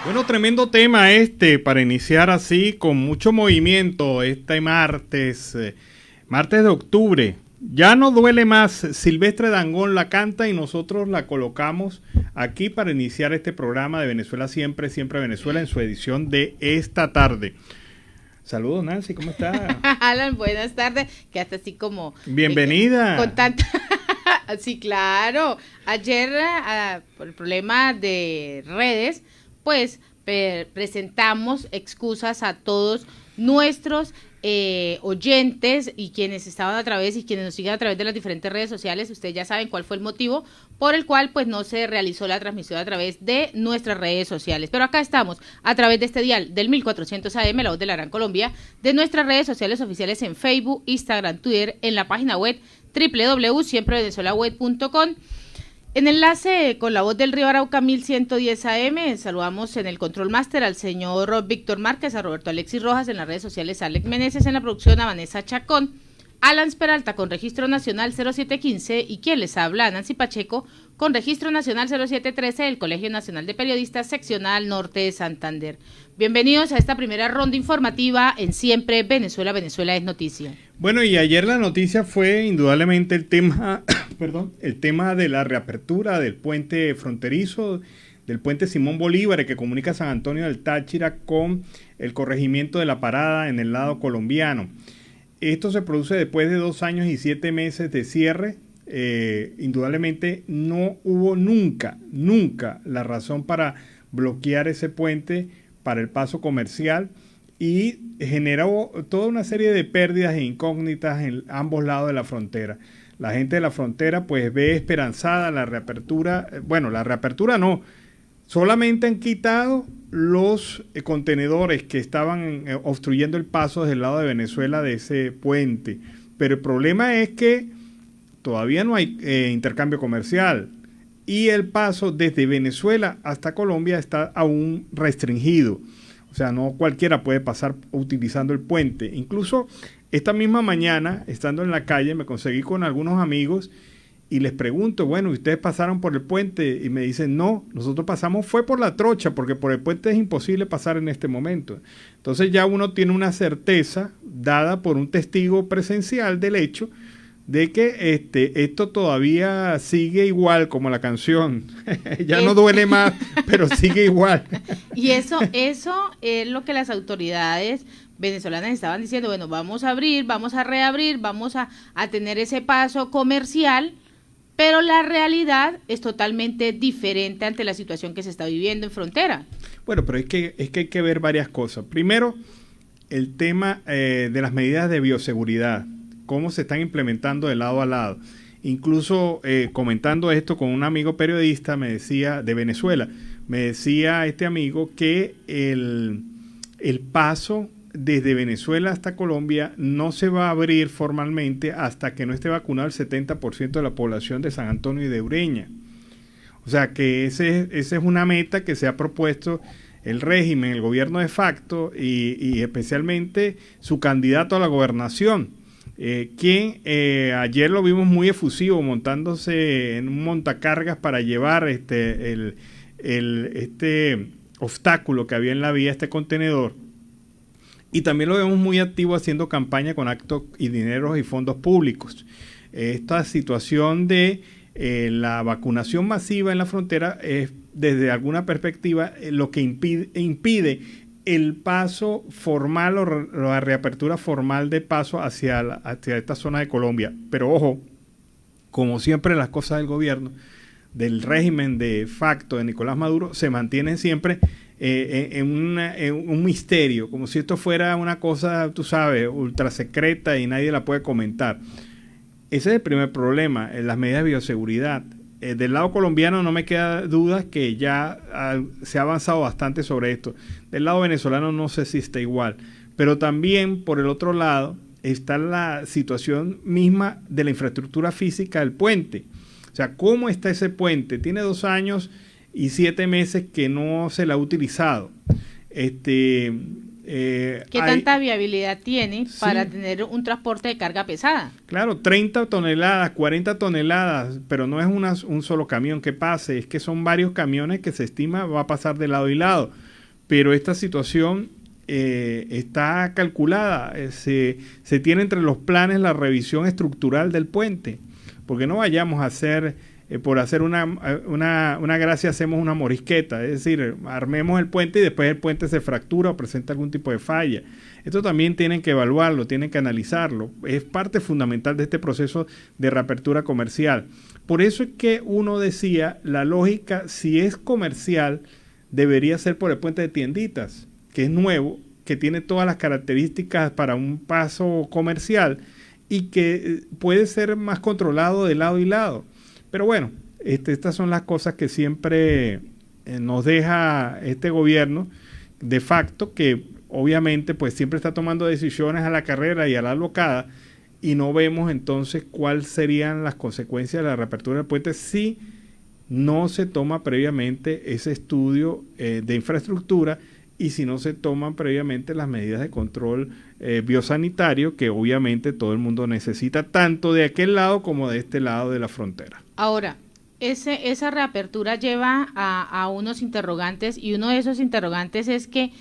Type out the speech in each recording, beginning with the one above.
Bueno, tremendo tema para iniciar así con mucho movimiento este martes, martes de octubre. Ya no duele más, Silvestre Dangond la canta y nosotros la colocamos aquí para iniciar este programa de Venezuela Siempre, Siempre Venezuela en su edición de esta tarde. Saludos Nancy, ¿cómo estás? Alan, buenas tardes, que hasta así como... Bienvenida. Con tanta... Sí, claro. Ayer, por el problema de redes, pues presentamos excusas a todos nuestros oyentes y quienes estaban a través y quienes nos siguen a través de las diferentes redes sociales. Ustedes ya saben cuál fue el motivo por el cual pues no se realizó la transmisión a través de nuestras redes sociales. Pero acá estamos a través de este dial del 1400 AM, La Voz de la Gran Colombia, de nuestras redes sociales oficiales en Facebook, Instagram, Twitter, en la página web www.siemprevenezuelaweb.com. En enlace con La Voz del Río Arauca 1110 AM, saludamos en el Control Master al señor Víctor Márquez, a Roberto Alexis Rojas, en las redes sociales Alex Meneses, en la producción a Vanessa Chacón, Alan Peralta con registro nacional 0715 y quien les habla, Nancy Pacheco, con registro nacional 0713 del Colegio Nacional de Periodistas Seccional Norte de Santander. Bienvenidos a esta primera ronda informativa en Siempre Venezuela, Venezuela es noticia. Bueno, y ayer la noticia fue indudablemente el tema, el tema de la reapertura del puente fronterizo, del puente Simón Bolívar, que comunica San Antonio del Táchira con el corregimiento de La Parada en el lado colombiano. Esto se produce después de 2 años y 7 meses de cierre. Indudablemente no hubo nunca la razón para bloquear ese puente para el paso comercial y generó toda una serie de pérdidas e incógnitas en ambos lados de la frontera. La gente de la frontera pues ve esperanzada la reapertura, la reapertura no, solamente han quitado los contenedores que estaban obstruyendo el paso desde el lado de Venezuela de ese puente, pero el problema es que todavía no hay intercambio comercial y el paso desde Venezuela hasta Colombia está aún restringido. O sea, no cualquiera puede pasar utilizando el puente. Incluso esta misma mañana, estando en la calle, me conseguí con algunos amigos y les pregunto, bueno, ¿ustedes pasaron por el puente? Y me dicen, no, nosotros pasamos fue por la trocha, porque por el puente es imposible pasar en este momento. Entonces ya uno tiene una certeza dada por un testigo presencial del hecho de que esto todavía sigue igual como la canción. Ya no duele más, pero sigue igual. Y eso es lo que las autoridades venezolanas estaban diciendo, bueno, vamos a abrir, vamos a reabrir, vamos a tener ese paso comercial, pero la realidad es totalmente diferente ante la situación que se está viviendo en frontera. Bueno, pero es que hay que ver varias cosas. Primero, el tema de las medidas de bioseguridad, cómo se están implementando de lado a lado. Incluso comentando esto con un amigo periodista, me decía, de Venezuela, me decía este amigo que el paso desde Venezuela hasta Colombia no se va a abrir formalmente hasta que no esté vacunado el 70% de la población de San Antonio y de Ureña. O sea que esa es una meta que se ha propuesto el régimen, el gobierno de facto y especialmente su candidato a la gobernación, quien ayer lo vimos muy efusivo montándose en un montacargas para llevar este obstáculo que había en la vía, este contenedor. Y también lo vemos muy activo haciendo campaña con actos y dineros y fondos públicos. Esta situación de la vacunación masiva en la frontera es, desde alguna perspectiva, lo que impide el paso formal o la reapertura formal de paso hacia esta zona de Colombia. Pero ojo, como siempre las cosas del gobierno, del régimen de facto de Nicolás Maduro, se mantienen siempre en un misterio, como si esto fuera una cosa, tú sabes, ultra secreta y nadie la puede comentar. Ese es el primer problema, las medidas de bioseguridad. Del lado colombiano no me queda duda que ya se ha avanzado bastante sobre esto. Del lado venezolano no sé si está igual. Pero también, por el otro lado, está la situación misma de la infraestructura física del puente. O sea, ¿cómo está ese puente? Tiene 2 años y 7 meses que no se la ha utilizado. ¿Qué tanta viabilidad tiene para tener un transporte de carga pesada? Claro, 30 toneladas, 40 toneladas, pero no es un solo camión que pase, es que son varios camiones que se estima va a pasar de lado y lado. pero esta situación está calculada, se tiene entre los planes la revisión estructural del puente, porque no vayamos a hacer, por hacer una gracia hacemos una morisqueta, es decir, armemos el puente y después el puente se fractura o presenta algún tipo de falla. Esto también tienen que evaluarlo, tienen que analizarlo, es parte fundamental de este proceso de reapertura comercial. Por eso es que uno decía, la lógica, si es comercial, debería ser por el puente de Tienditas, que es nuevo, que tiene todas las características para un paso comercial y que puede ser más controlado de lado y lado. Pero bueno, estas son las cosas que siempre nos deja este gobierno de facto, que obviamente pues siempre está tomando decisiones a la carrera y a la alocada, y no vemos entonces cuáles serían las consecuencias de la reapertura del puente si no se toma previamente ese estudio de infraestructura y si no se toman previamente las medidas de control biosanitario que obviamente todo el mundo necesita, tanto de aquel lado como de este lado de la frontera. Ahora, esa reapertura lleva a unos interrogantes, y uno de esos interrogantes es que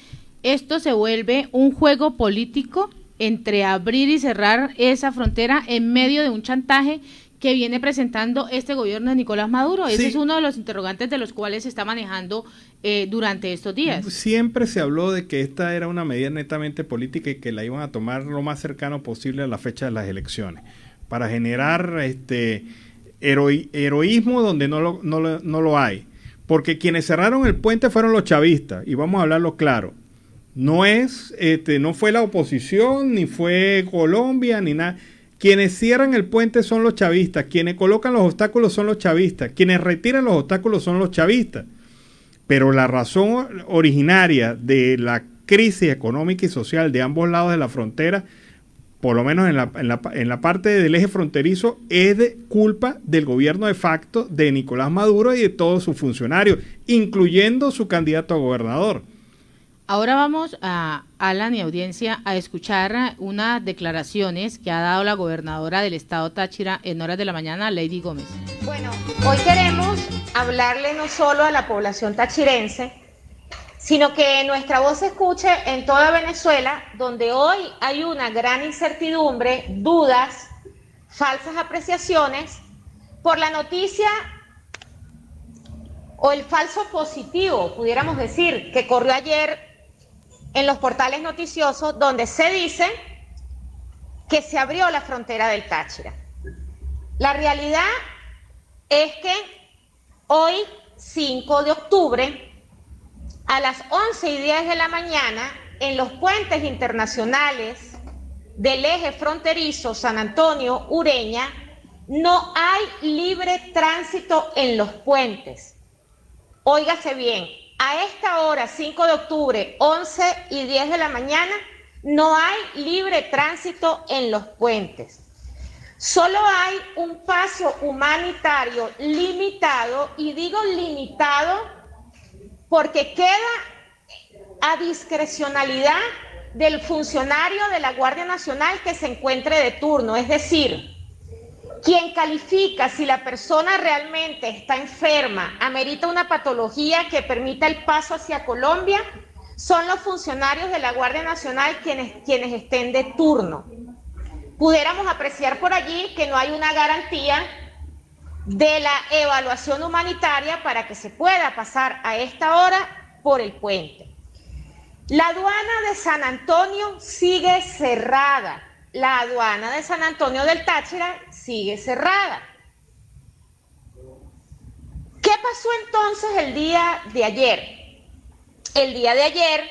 esto se vuelve un juego político entre abrir y cerrar esa frontera en medio de un chantaje que viene presentando este gobierno de Nicolás Maduro. Ese es uno de los interrogantes de los cuales se está manejando durante estos días. Siempre se habló de que esta era una medida netamente política y que la iban a tomar lo más cercano posible a la fecha de las elecciones, para generar heroísmo donde no lo hay. Porque quienes cerraron el puente fueron los chavistas, y vamos a hablarlo claro. No fue la oposición, ni fue Colombia, ni nada. Quienes cierran el puente son los chavistas, quienes colocan los obstáculos son los chavistas, quienes retiran los obstáculos son los chavistas. Pero la razón originaria de la crisis económica y social de ambos lados de la frontera, por lo menos en la parte del eje fronterizo, es de culpa del gobierno de facto de Nicolás Maduro y de todos sus funcionarios, incluyendo su candidato a gobernador. Ahora vamos, Alan y audiencia, a escuchar unas declaraciones que ha dado la gobernadora del estado Táchira en horas de la mañana, Lady Gómez. Bueno, hoy queremos hablarle no solo a la población tachirense, sino que nuestra voz se escuche en toda Venezuela, donde hoy hay una gran incertidumbre, dudas, falsas apreciaciones por la noticia o el falso positivo, pudiéramos decir, que corrió ayer en los portales noticiosos, donde se dice que se abrió la frontera del Táchira. La realidad es que hoy, 5 de octubre, a las 11:10 de la mañana, en los puentes internacionales del eje fronterizo San Antonio-Ureña, no hay libre tránsito en los puentes. Óigase bien, a esta hora, 5 de octubre, 11:10 de la mañana, no hay libre tránsito en los puentes. Solo hay un paso humanitario limitado, y digo limitado porque queda a discrecionalidad del funcionario de la Guardia Nacional que se encuentre de turno, es decir, quien califica si la persona realmente está enferma, amerita una patología que permita el paso hacia Colombia, son los funcionarios de la Guardia Nacional quienes estén de turno. Pudiéramos apreciar por allí que no hay una garantía de la evaluación humanitaria para que se pueda pasar a esta hora por el puente. La aduana de San Antonio sigue cerrada. La aduana de San Antonio del Táchira sigue cerrada. ¿Qué pasó entonces el día de ayer? El día de ayer,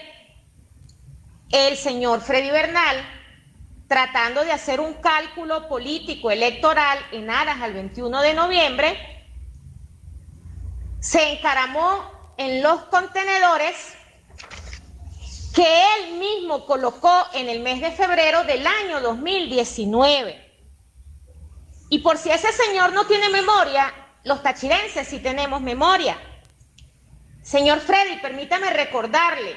el señor Freddy Bernal, tratando de hacer un cálculo político electoral en aras al 21 de noviembre, se encaramó en los contenedores que él mismo colocó en el mes de febrero del año 2019. Y por si ese señor no tiene memoria, los tachirenses sí tenemos memoria. Señor Freddy, permítame recordarle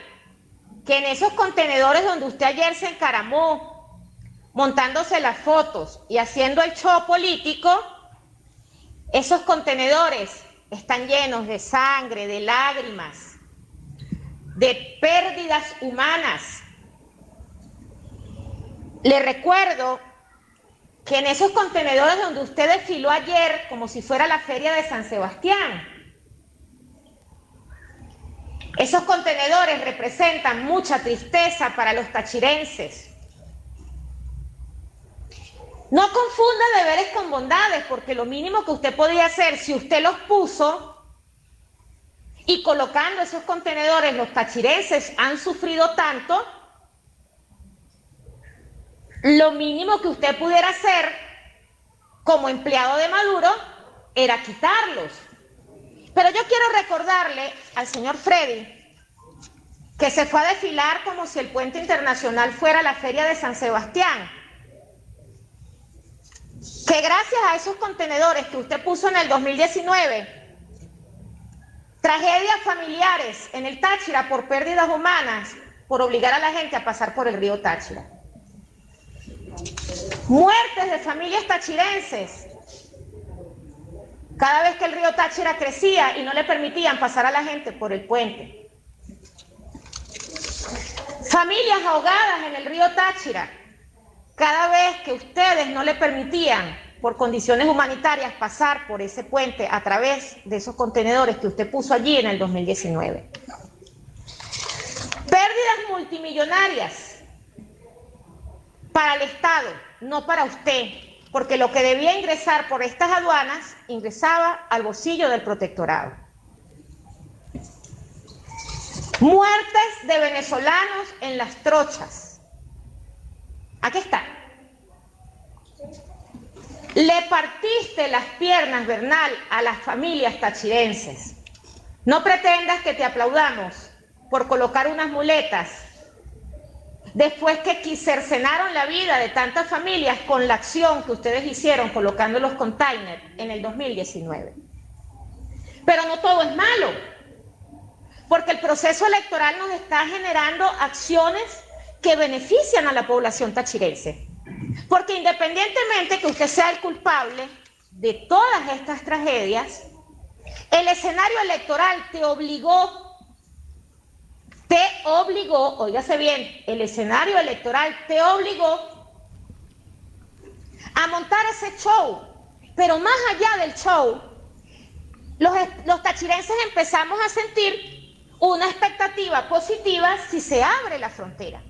que en esos contenedores donde usted ayer se encaramó, montándose las fotos y haciendo el show político, esos contenedores están llenos de sangre, de lágrimas, de pérdidas humanas. Le recuerdo que en esos contenedores donde usted desfiló ayer, como si fuera la feria de San Sebastián, esos contenedores representan mucha tristeza para los tachirenses. No confunda deberes con bondades, porque lo mínimo que usted podía hacer, si usted los puso y colocando esos contenedores, los tachirenses han sufrido tanto, lo mínimo que usted pudiera hacer como empleado de Maduro era quitarlos. Pero yo quiero recordarle al señor Freddy que se fue a desfilar como si el puente internacional fuera la feria de San Sebastián, que gracias a esos contenedores que usted puso en el 2019, tragedias familiares en el Táchira por pérdidas humanas, por obligar a la gente a pasar por el río Táchira. Muertes de familias tachirenses cada vez que el río Táchira crecía y no le permitían pasar a la gente por el puente. Familias ahogadas en el río Táchira cada vez que ustedes no le permitían por condiciones humanitarias pasar por ese puente a través de esos contenedores que usted puso allí en el 2019. Pérdidas multimillonarias para el Estado, no para usted, porque lo que debía ingresar por estas aduanas ingresaba al bolsillo del protectorado. Muertes de venezolanos en las trochas. Aquí está. Le partiste las piernas, Bernal, a las familias tachirenses. No pretendas que te aplaudamos por colocar unas muletas después que cercenaron la vida de tantas familias con la acción que ustedes hicieron colocando los containers en el 2019. Pero no todo es malo, porque el proceso electoral nos está generando acciones que benefician a la población tachirense. Porque independientemente que usted sea el culpable de todas estas tragedias, el escenario electoral te obligó, óigase bien, el escenario electoral te obligó a montar ese show. Pero más allá del show, los tachirenses empezamos a sentir una expectativa positiva si se abre la frontera.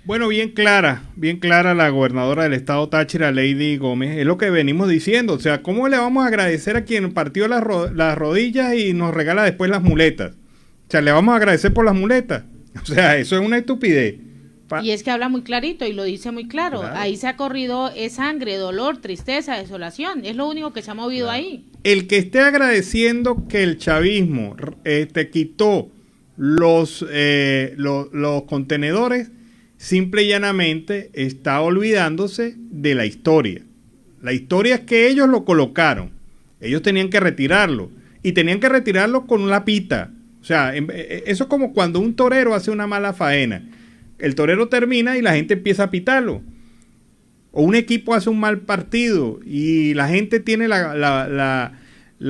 Bueno, bien clara la gobernadora del estado Táchira, Lady Gómez, es lo que venimos diciendo. O sea, ¿cómo le vamos a agradecer a quien partió las rodillas y nos regala después las muletas? O sea, le vamos a agradecer por las muletas. O sea, eso es una estupidez. Y es que habla muy clarito y lo dice muy claro. Ahí se ha corrido sangre, dolor, tristeza, desolación. Es lo único que se ha movido ahí. El que esté agradeciendo que el chavismo quitó los contenedores, simple y llanamente está olvidándose de la historia. La historia es que ellos lo colocaron. Ellos tenían que retirarlo. Y tenían que retirarlo con una pita. O sea, eso es como cuando un torero hace una mala faena. El torero termina y la gente empieza a pitarlo. O un equipo hace un mal partido y la gente tiene la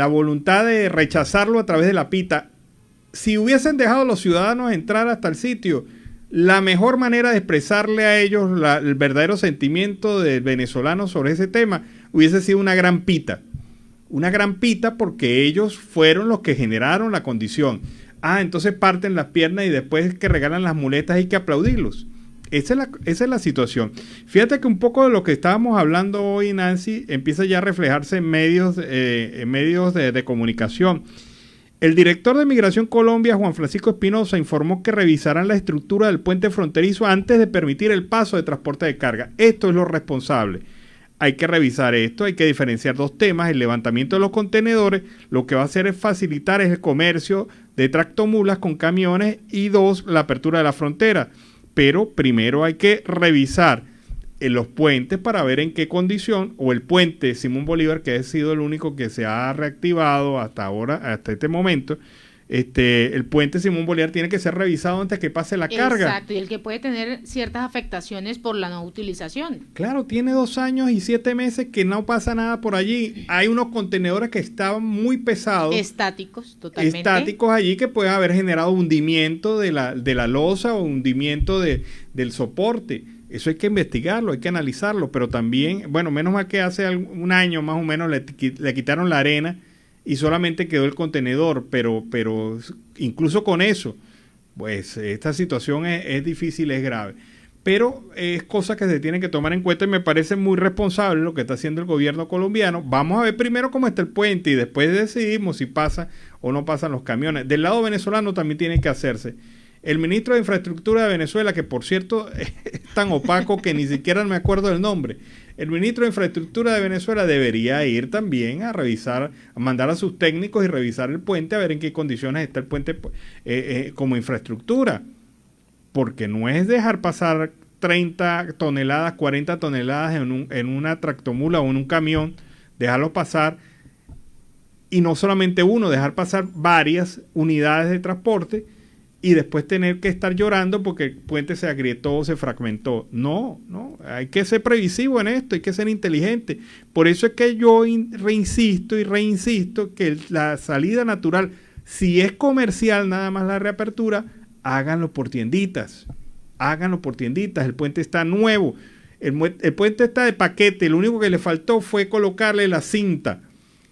voluntad de rechazarlo a través de la pita. Si hubiesen dejado a los ciudadanos entrar hasta el sitio, la mejor manera de expresarle a ellos el verdadero sentimiento del venezolano sobre ese tema hubiese sido una gran pita. Una gran pita porque ellos fueron los que generaron la condición. Entonces parten las piernas y después que regalan las muletas hay que aplaudirlos. Esa es la situación. Fíjate que un poco de lo que estábamos hablando hoy, Nancy, empieza ya a reflejarse en medios de comunicación. El director de Migración Colombia, Juan Francisco Espinosa, informó que revisarán la estructura del puente fronterizo antes de permitir el paso de transporte de carga. Esto es lo responsable. Hay que revisar esto, hay que diferenciar dos temas. El levantamiento de los contenedores lo que va a hacer es facilitar el comercio de tractomulas con camiones y dos, la apertura de la frontera. Pero primero hay que revisar los puentes para ver en qué condición, o el puente Simón Bolívar, que ha sido el único que se ha reactivado hasta ahora, hasta este momento, el puente Simón Bolívar tiene que ser revisado antes que pase la carga. Exacto, y el que puede tener ciertas afectaciones por la no utilización. Claro, tiene 2 años y 7 meses que no pasa nada por allí. Hay unos contenedores que estaban muy pesados. Estáticos, totalmente. Estáticos allí que pueden haber generado hundimiento de la losa o hundimiento del soporte. Eso hay que investigarlo, hay que analizarlo, pero también, bueno, menos mal que hace un año más o menos le quitaron la arena y solamente quedó el contenedor, pero incluso con eso, pues esta situación es difícil, es grave. Pero es cosa que se tiene que tomar en cuenta y me parece muy responsable lo que está haciendo el gobierno colombiano. Vamos a ver primero cómo está el puente y después decidimos si pasa o no pasan los camiones. Del lado venezolano también tiene que hacerse. El ministro de Infraestructura de Venezuela, que por cierto es tan opaco que ni siquiera me acuerdo del nombre, el ministro de Infraestructura de Venezuela debería ir también a revisar, a mandar a sus técnicos y revisar el puente, a ver en qué condiciones está el puente como infraestructura. Porque no es dejar pasar 30 toneladas, 40 toneladas en una tractomula o en un camión, dejarlo pasar, y no solamente uno, dejar pasar varias unidades de transporte, y después tener que estar llorando porque el puente se agrietó, se fragmentó. No, hay que ser previsivo en esto, hay que ser inteligente. Por eso es que yo reinsisto que la salida natural, si es comercial nada más la reapertura, háganlo por tienditas, el puente está nuevo, el puente está de paquete, lo único que le faltó fue colocarle la cinta.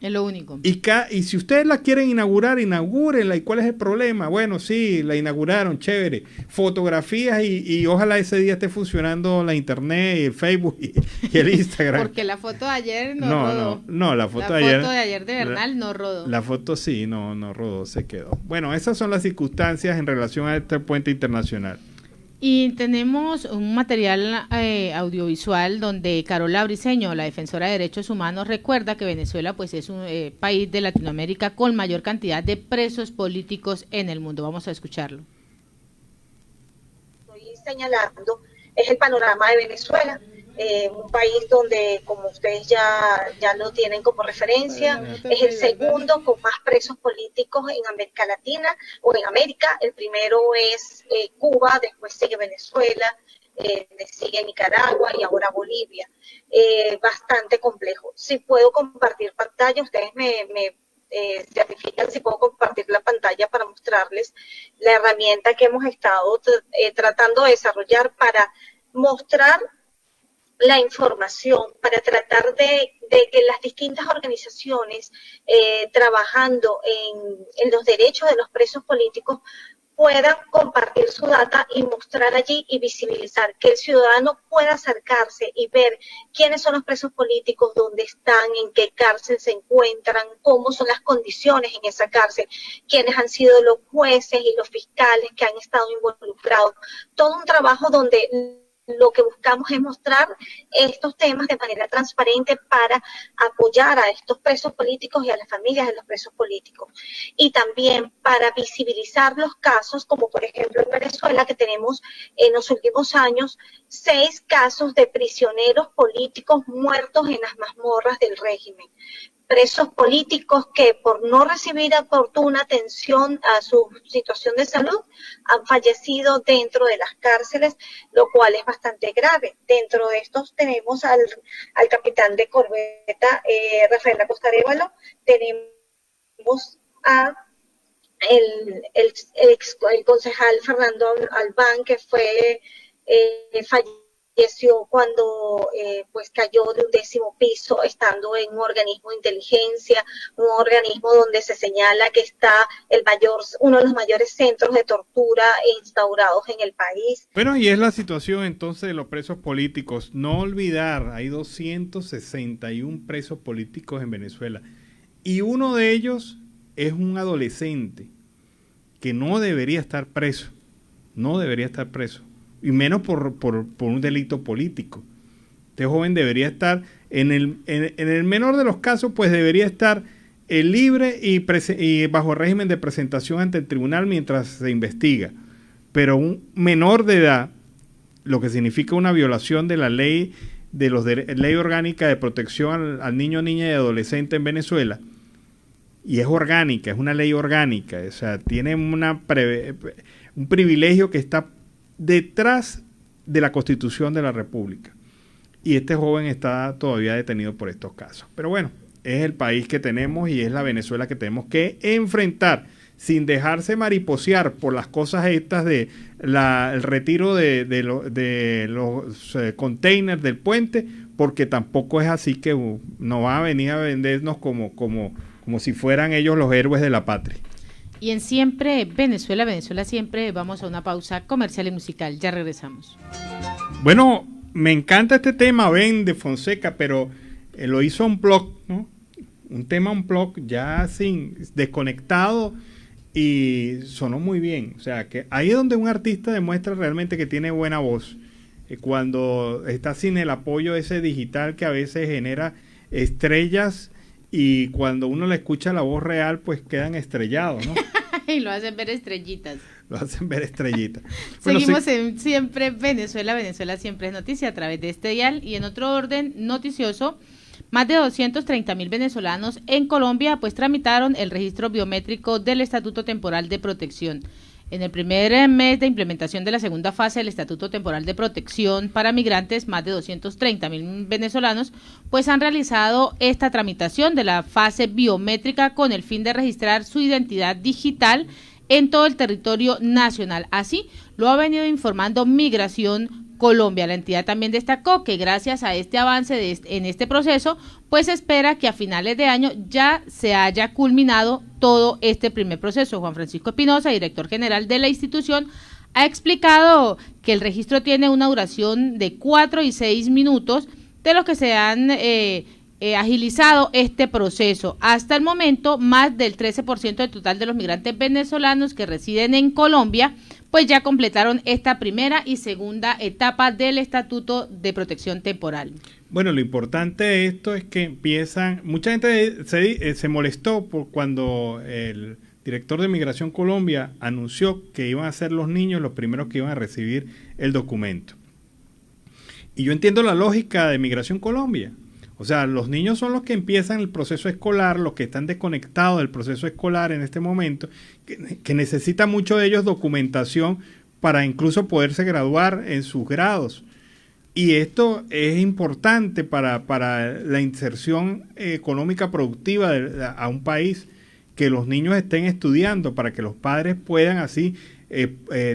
Es lo único. Y si ustedes la quieren inaugurar, inaugurenla. ¿Y cuál es el problema? Bueno, sí, la inauguraron, chévere. Fotografías y ojalá ese día esté funcionando la internet y el Facebook y el Instagram. Porque la foto de ayer no rodó. No, la foto de ayer de Bernal no rodó. La foto sí, no rodó, se quedó. Bueno, esas son las circunstancias en relación a este puente internacional. Y tenemos un material audiovisual donde Carola Briceño, la defensora de derechos humanos, recuerda que Venezuela pues es un país de Latinoamérica con mayor cantidad de presos políticos en el mundo. Vamos a escucharlo. Estoy señalando es el panorama de Venezuela, un país donde, como ustedes ya lo tienen como referencia, es el segundo con más presos políticos en América Latina o en América. El primero es Cuba, después sigue Venezuela, sigue Nicaragua y ahora Bolivia. Bastante complejo. Si puedo compartir pantalla, ustedes me certifican si puedo compartir la pantalla para mostrarles la herramienta que hemos estado tratando de desarrollar para mostrar la información, para tratar de que las distintas organizaciones trabajando en los derechos de los presos políticos puedan compartir su data y mostrar allí y visibilizar, que el ciudadano pueda acercarse y ver quiénes son los presos políticos, dónde están, en qué cárcel se encuentran, cómo son las condiciones en esa cárcel, quiénes han sido los jueces y los fiscales que han estado involucrados. Todo un trabajo donde lo que buscamos es mostrar estos temas de manera transparente para apoyar a estos presos políticos y a las familias de los presos políticos. Y también para visibilizar los casos, como por ejemplo en Venezuela, que tenemos en los últimos años 6 casos de prisioneros políticos muertos en las mazmorras del régimen. Presos políticos que por no recibir oportuna atención a su situación de salud han fallecido dentro de las cárceles, lo cual es bastante grave. Dentro de estos tenemos al capitán de corbeta Rafael Acosta Arévalo, tenemos a el concejal Fernando Albán, que fue falleció cuando pues cayó de un 10º piso, estando en un organismo de inteligencia, un organismo donde se señala que está uno de los mayores centros de tortura instaurados en el país. Bueno, y es la situación entonces de los presos políticos. No olvidar, hay 261 presos políticos en Venezuela y uno de ellos es un adolescente que no debería estar preso, y menos por un delito político. Este joven debería estar, en el menor de los casos, pues debería estar libre y bajo régimen de presentación ante el tribunal mientras se investiga. Pero un menor de edad, lo que significa una violación de la ley, ley orgánica de protección al niño, niña y adolescente en Venezuela, y es orgánica, es una ley orgánica, o sea, tiene un privilegio que está detrás de la Constitución de la República. Y este joven está todavía detenido por estos casos. Pero bueno, es el país que tenemos y es la Venezuela que tenemos que enfrentar sin dejarse mariposear por las cosas estas de el retiro de los containers del puente, porque tampoco es así que no va a venir a vendernos como si fueran ellos los héroes de la patria. Y en Siempre Venezuela, Venezuela Siempre, vamos a una pausa comercial y musical. Ya regresamos. Bueno, me encanta este tema, Ben, de Fonseca, pero lo hizo Unplugged, ¿no? Un tema Unplugged ya desconectado, y sonó muy bien. O sea, que ahí es donde un artista demuestra realmente que tiene buena voz. Cuando está sin el apoyo ese digital que a veces genera estrellas, y cuando uno le escucha la voz real, pues quedan estrellados, ¿no? Y lo hacen ver estrellitas. Lo hacen ver estrellitas. Seguimos en Siempre Venezuela, Venezuela Siempre es noticia a través de este dial. Y en otro orden noticioso, más de 230.000 venezolanos en Colombia pues tramitaron el registro biométrico del Estatuto Temporal de Protección. En el primer mes de implementación de la segunda fase del Estatuto Temporal de Protección para migrantes, más de 230.000 venezolanos pues han realizado esta tramitación de la fase biométrica con el fin de registrar su identidad digital en todo el territorio nacional. Así lo ha venido informando Migración Colombia. La entidad también destacó que gracias a este avance en este proceso, pues espera que a finales de año ya se haya culminado todo este primer proceso. Juan Francisco Espinosa, director general de la institución, ha explicado que el registro tiene una duración de 4 y 6 minutos, de los que se han agilizado este proceso. Hasta el momento, más del 13% del total de los migrantes venezolanos que residen en Colombia pues ya completaron esta primera y segunda etapa del Estatuto de Protección Temporal. Bueno, lo importante de esto es que mucha gente se molestó por cuando el director de Migración Colombia anunció que iban a ser los niños los primeros que iban a recibir el documento. Y yo entiendo la lógica de Migración Colombia. O sea, los niños son los que empiezan el proceso escolar, los que están desconectados del proceso escolar en este momento, que necesita mucho de ellos documentación para incluso poderse graduar en sus grados. Y esto es importante para la inserción económica productiva a un país, que los niños estén estudiando para que los padres puedan así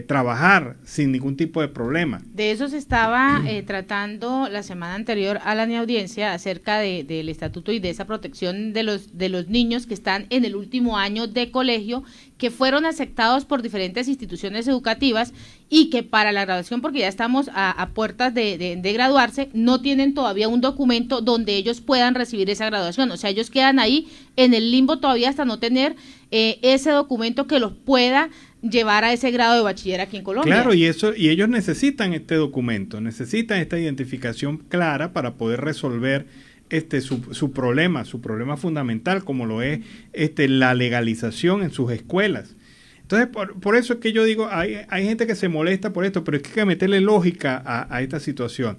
trabajar sin ningún tipo de problema. De eso se estaba tratando la semana anterior a la audiencia acerca del estatuto y de esa protección de los niños que están en el último año de colegio, que fueron aceptados por diferentes instituciones educativas y que para la graduación, porque ya estamos a puertas de graduarse, no tienen todavía un documento donde ellos puedan recibir esa graduación. O sea, ellos quedan ahí en el limbo todavía hasta no tener ese documento que los pueda llevar a ese grado de bachiller aquí en Colombia. Claro, y ellos necesitan este documento, necesitan esta identificación clara para poder resolver su problema fundamental, como lo es la legalización en sus escuelas. Entonces, por eso es que yo digo, hay gente que se molesta por esto, pero es que hay que meterle lógica a esta situación.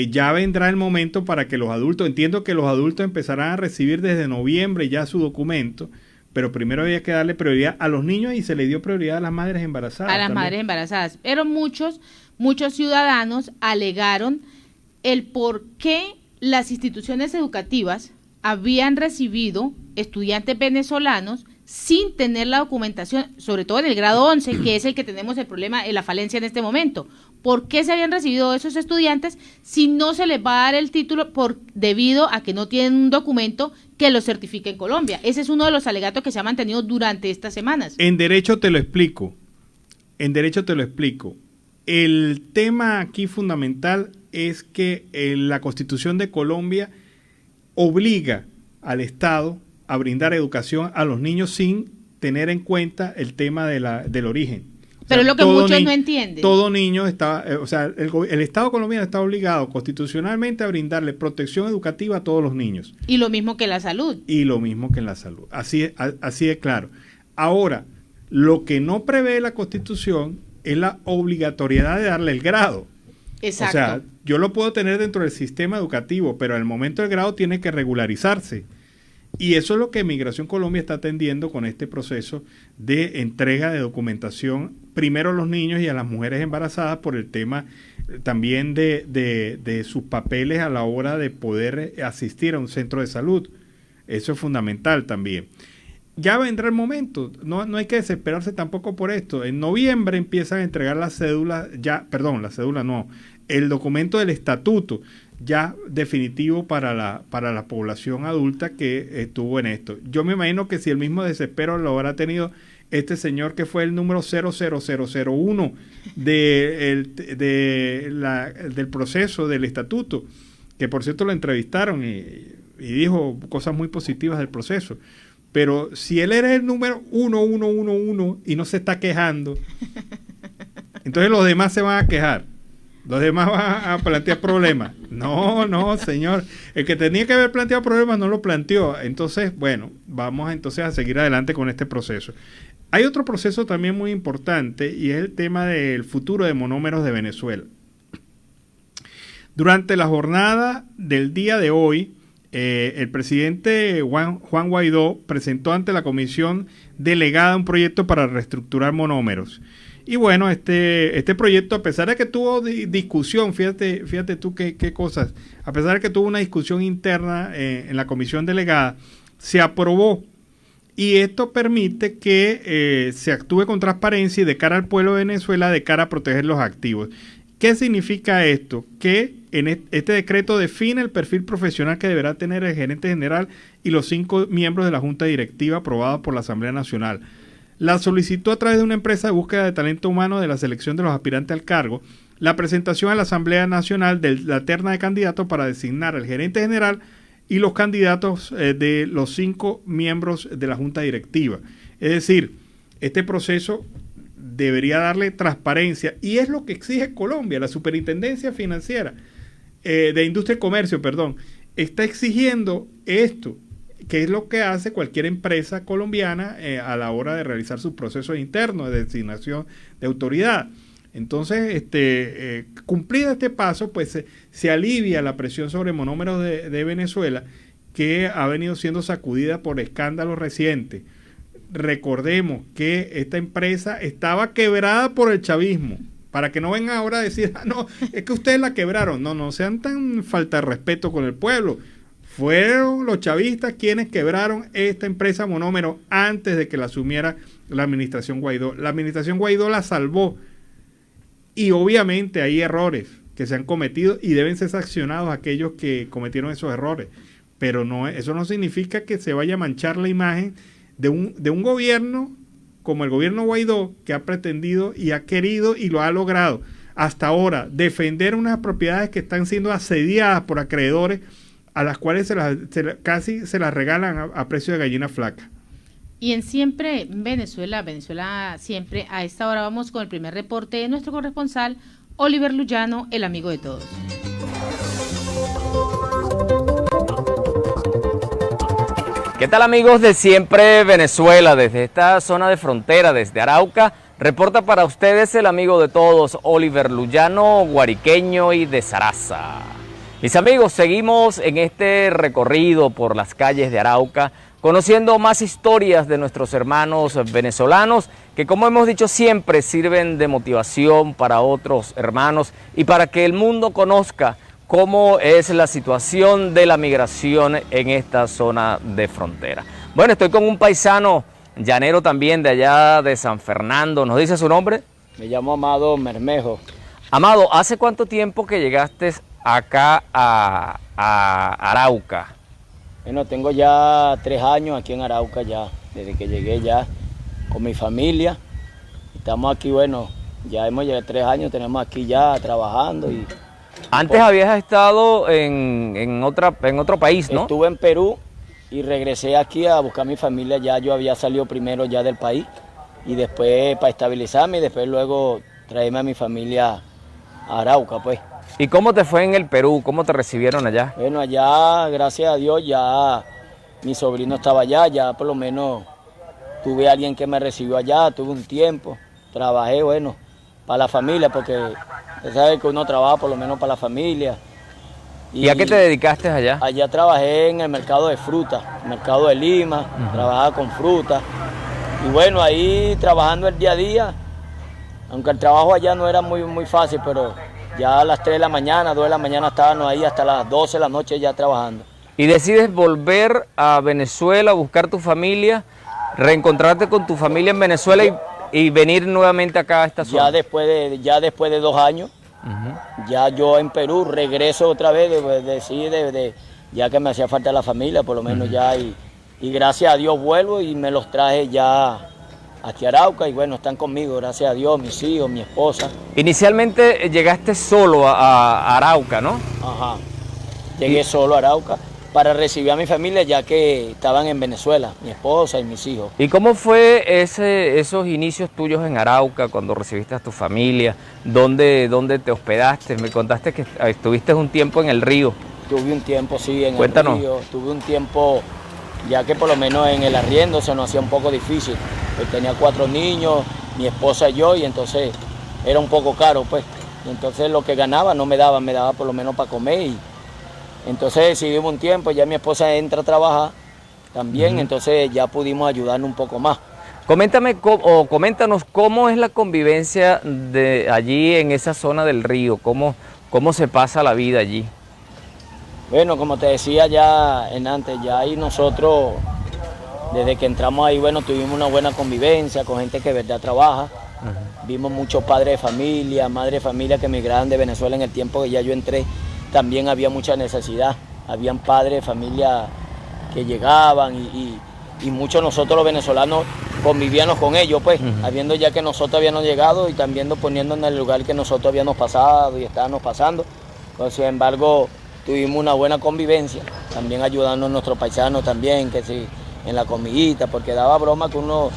Ya vendrá el momento para que los adultos, entiendo que los adultos empezarán a recibir desde noviembre ya su documento, pero primero había que darle prioridad a los niños y se le dio prioridad a las madres embarazadas. A las madres embarazadas. Pero muchos ciudadanos alegaron el por qué las instituciones educativas habían recibido estudiantes venezolanos sin tener la documentación, sobre todo en el grado 11, que es el que tenemos el problema, la falencia en este momento. ¿Por qué se habían recibido esos estudiantes si no se les va a dar el título debido a que no tienen un documento que los certifique en Colombia? Ese es uno de los alegatos que se ha mantenido durante estas semanas. En derecho te lo explico. El tema aquí fundamental es que la Constitución de Colombia obliga al Estado a brindar educación a los niños sin tener en cuenta el tema del origen. Pero es lo que muchos no entienden. Todo niño está, el Estado colombiano está obligado constitucionalmente a brindarle protección educativa a todos los niños. Y lo mismo que la salud. Así es claro. Ahora, lo que no prevé la Constitución es la obligatoriedad de darle el grado. Exacto. O sea, yo lo puedo tener dentro del sistema educativo, pero al momento del grado tiene que regularizarse. Y eso es lo que Migración Colombia está atendiendo con este proceso de entrega de documentación, primero a los niños y a las mujeres embarazadas, por el tema también de sus papeles a la hora de poder asistir a un centro de salud. Eso es fundamental también. Ya vendrá el momento, no hay que desesperarse tampoco por esto. En noviembre empiezan a entregar la cédula, el documento del estatuto ya definitivo para la población adulta que estuvo en esto. Yo me imagino que si el mismo desespero lo habrá tenido este señor que fue el número 00001 del proceso del estatuto, que por cierto lo entrevistaron y dijo cosas muy positivas del proceso. Pero si él era el número 1111 y no se está quejando, entonces los demás se van a quejar. Los demás van a plantear problemas. No, señor. El que tenía que haber planteado problemas no lo planteó. Entonces, bueno, vamos entonces a seguir adelante con este proceso. Hay otro proceso también muy importante y es el tema del futuro de monómeros de Venezuela. Durante la jornada del día de hoy, el presidente Juan Guaidó presentó ante la comisión delegada un proyecto para reestructurar monómeros. Y bueno, este proyecto, a pesar de que tuvo discusión, fíjate tú qué cosas, a pesar de que tuvo una discusión interna en la comisión delegada, se aprobó. Y esto permite que se actúe con transparencia y de cara al pueblo de Venezuela, de cara a proteger los activos. ¿Qué significa esto? Que en este decreto define el perfil profesional que deberá tener el gerente general y los 5 miembros de la Junta Directiva aprobada por la Asamblea Nacional. La solicitó a través de una empresa de búsqueda de talento humano de la selección de los aspirantes al cargo, la presentación a la Asamblea Nacional de la terna de candidatos para designar al gerente general y los candidatos de los 5 miembros de la Junta Directiva. Es decir, este proceso debería darle transparencia y es lo que exige Colombia. La Superintendencia Financiera de Industria y Comercio, está exigiendo esto, que es lo que hace cualquier empresa colombiana a la hora de realizar sus procesos internos de designación de autoridad. Entonces, cumplido este paso, pues se alivia la presión sobre monómeros de Venezuela, que ha venido siendo sacudida por escándalos recientes. Recordemos que esta empresa estaba quebrada por el chavismo, para que no vengan ahora a decir, no, es que ustedes la quebraron. No sean tan falta de respeto con el pueblo. Fueron los chavistas quienes quebraron esta empresa Monómero antes de que la asumiera la administración Guaidó. La administración Guaidó la salvó y obviamente hay errores que se han cometido y deben ser sancionados aquellos que cometieron esos errores. Pero eso no significa que se vaya a manchar la imagen de un gobierno como el gobierno Guaidó, que ha pretendido y ha querido y lo ha logrado hasta ahora defender unas propiedades que están siendo asediadas por acreedores a las cuales casi se las regalan a precio de gallina flaca. Y en Siempre Venezuela siempre, a esta hora vamos con el primer reporte de nuestro corresponsal, Oliver Luyano, el amigo de todos. ¿Qué tal, amigos de Siempre Venezuela? Desde esta zona de frontera, desde Arauca, reporta para ustedes el amigo de todos, Oliver Luyano, guariqueño y de Saraza. Mis amigos, seguimos en este recorrido por las calles de Arauca, conociendo más historias de nuestros hermanos venezolanos, que como hemos dicho siempre, sirven de motivación para otros hermanos y para que el mundo conozca cómo es la situación de la migración en esta zona de frontera. Bueno, estoy con un paisano llanero también de allá de San Fernando. ¿Nos dice su nombre? Me llamo Amado Mermejo. Amado, ¿hace cuánto tiempo que llegaste acá a Arauca? Bueno, tengo ya 3 años aquí en Arauca ya, desde que llegué ya con mi familia. Estamos aquí, bueno, ya hemos llegado 3 años, tenemos aquí ya trabajando y... Antes habías estado en otro país, ¿no? Estuve en Perú y regresé aquí a buscar a mi familia. Ya yo había salido primero ya del país y después para estabilizarme y después luego traerme a mi familia a Arauca, pues. ¿Y cómo te fue en el Perú? ¿Cómo te recibieron allá? Bueno, allá, gracias a Dios, ya mi sobrino estaba allá, ya por lo menos tuve a alguien que me recibió allá, tuve un tiempo, trabajé, bueno, para la familia, porque usted sabe que uno trabaja por lo menos para la familia. ¿Y a qué te dedicaste allá? Allá trabajé en el mercado de fruta, el mercado de Lima, trabajaba con fruta. Y bueno, ahí trabajando el día a día, aunque el trabajo allá no era muy fácil, pero ya a las 3 de la mañana, 2 de la mañana estábamos ahí hasta las 12 de la noche ya trabajando. Y decides volver a Venezuela, buscar tu familia, reencontrarte con tu familia en Venezuela y venir nuevamente acá a esta zona. Ya después de 2 años, ya yo en Perú regreso otra vez, ya que me hacía falta la familia, por lo menos ya, y gracias a Dios vuelvo y me los traje ya aquí a Arauca, y bueno, están conmigo, gracias a Dios, mis hijos, mi esposa. Inicialmente llegaste solo a Arauca, ¿no? Ajá, llegué solo a Arauca para recibir a mi familia, ya que estaban en Venezuela, mi esposa y mis hijos. ¿Y cómo fue esos inicios tuyos en Arauca, cuando recibiste a tu familia? ¿Dónde te hospedaste? Me contaste que estuviste un tiempo en el río. Tuve un tiempo, sí, en Cuéntanos. el río. Tuve un tiempo, ya que por lo menos en el arriendo se nos hacía un poco difícil. Pues tenía 4 niños, mi esposa y yo, y entonces era un poco caro, pues. Y entonces lo que ganaba no me daba por lo menos para comer. Y entonces decidimos un tiempo, ya mi esposa entra a trabajar también, entonces ya pudimos ayudarnos un poco más. Coméntanos cómo es la convivencia de allí en esa zona del río, cómo se pasa la vida allí. Bueno, como te decía ya antes, ya ahí nosotros, desde que entramos ahí, bueno, tuvimos una buena convivencia con gente que de verdad trabaja. Vimos muchos padres de familia, madres de familia que emigraban de Venezuela en el tiempo que ya yo entré. También había mucha necesidad, habían padres de familia que llegaban y muchos nosotros los venezolanos convivíamos con ellos, pues, habiendo ya que nosotros habíamos llegado y también poniéndonos en el lugar que nosotros habíamos pasado y estábamos pasando. Pues, sin embargo, tuvimos una buena convivencia, también ayudando a nuestros paisanos también, que sí, en la comidita, porque daba broma que uno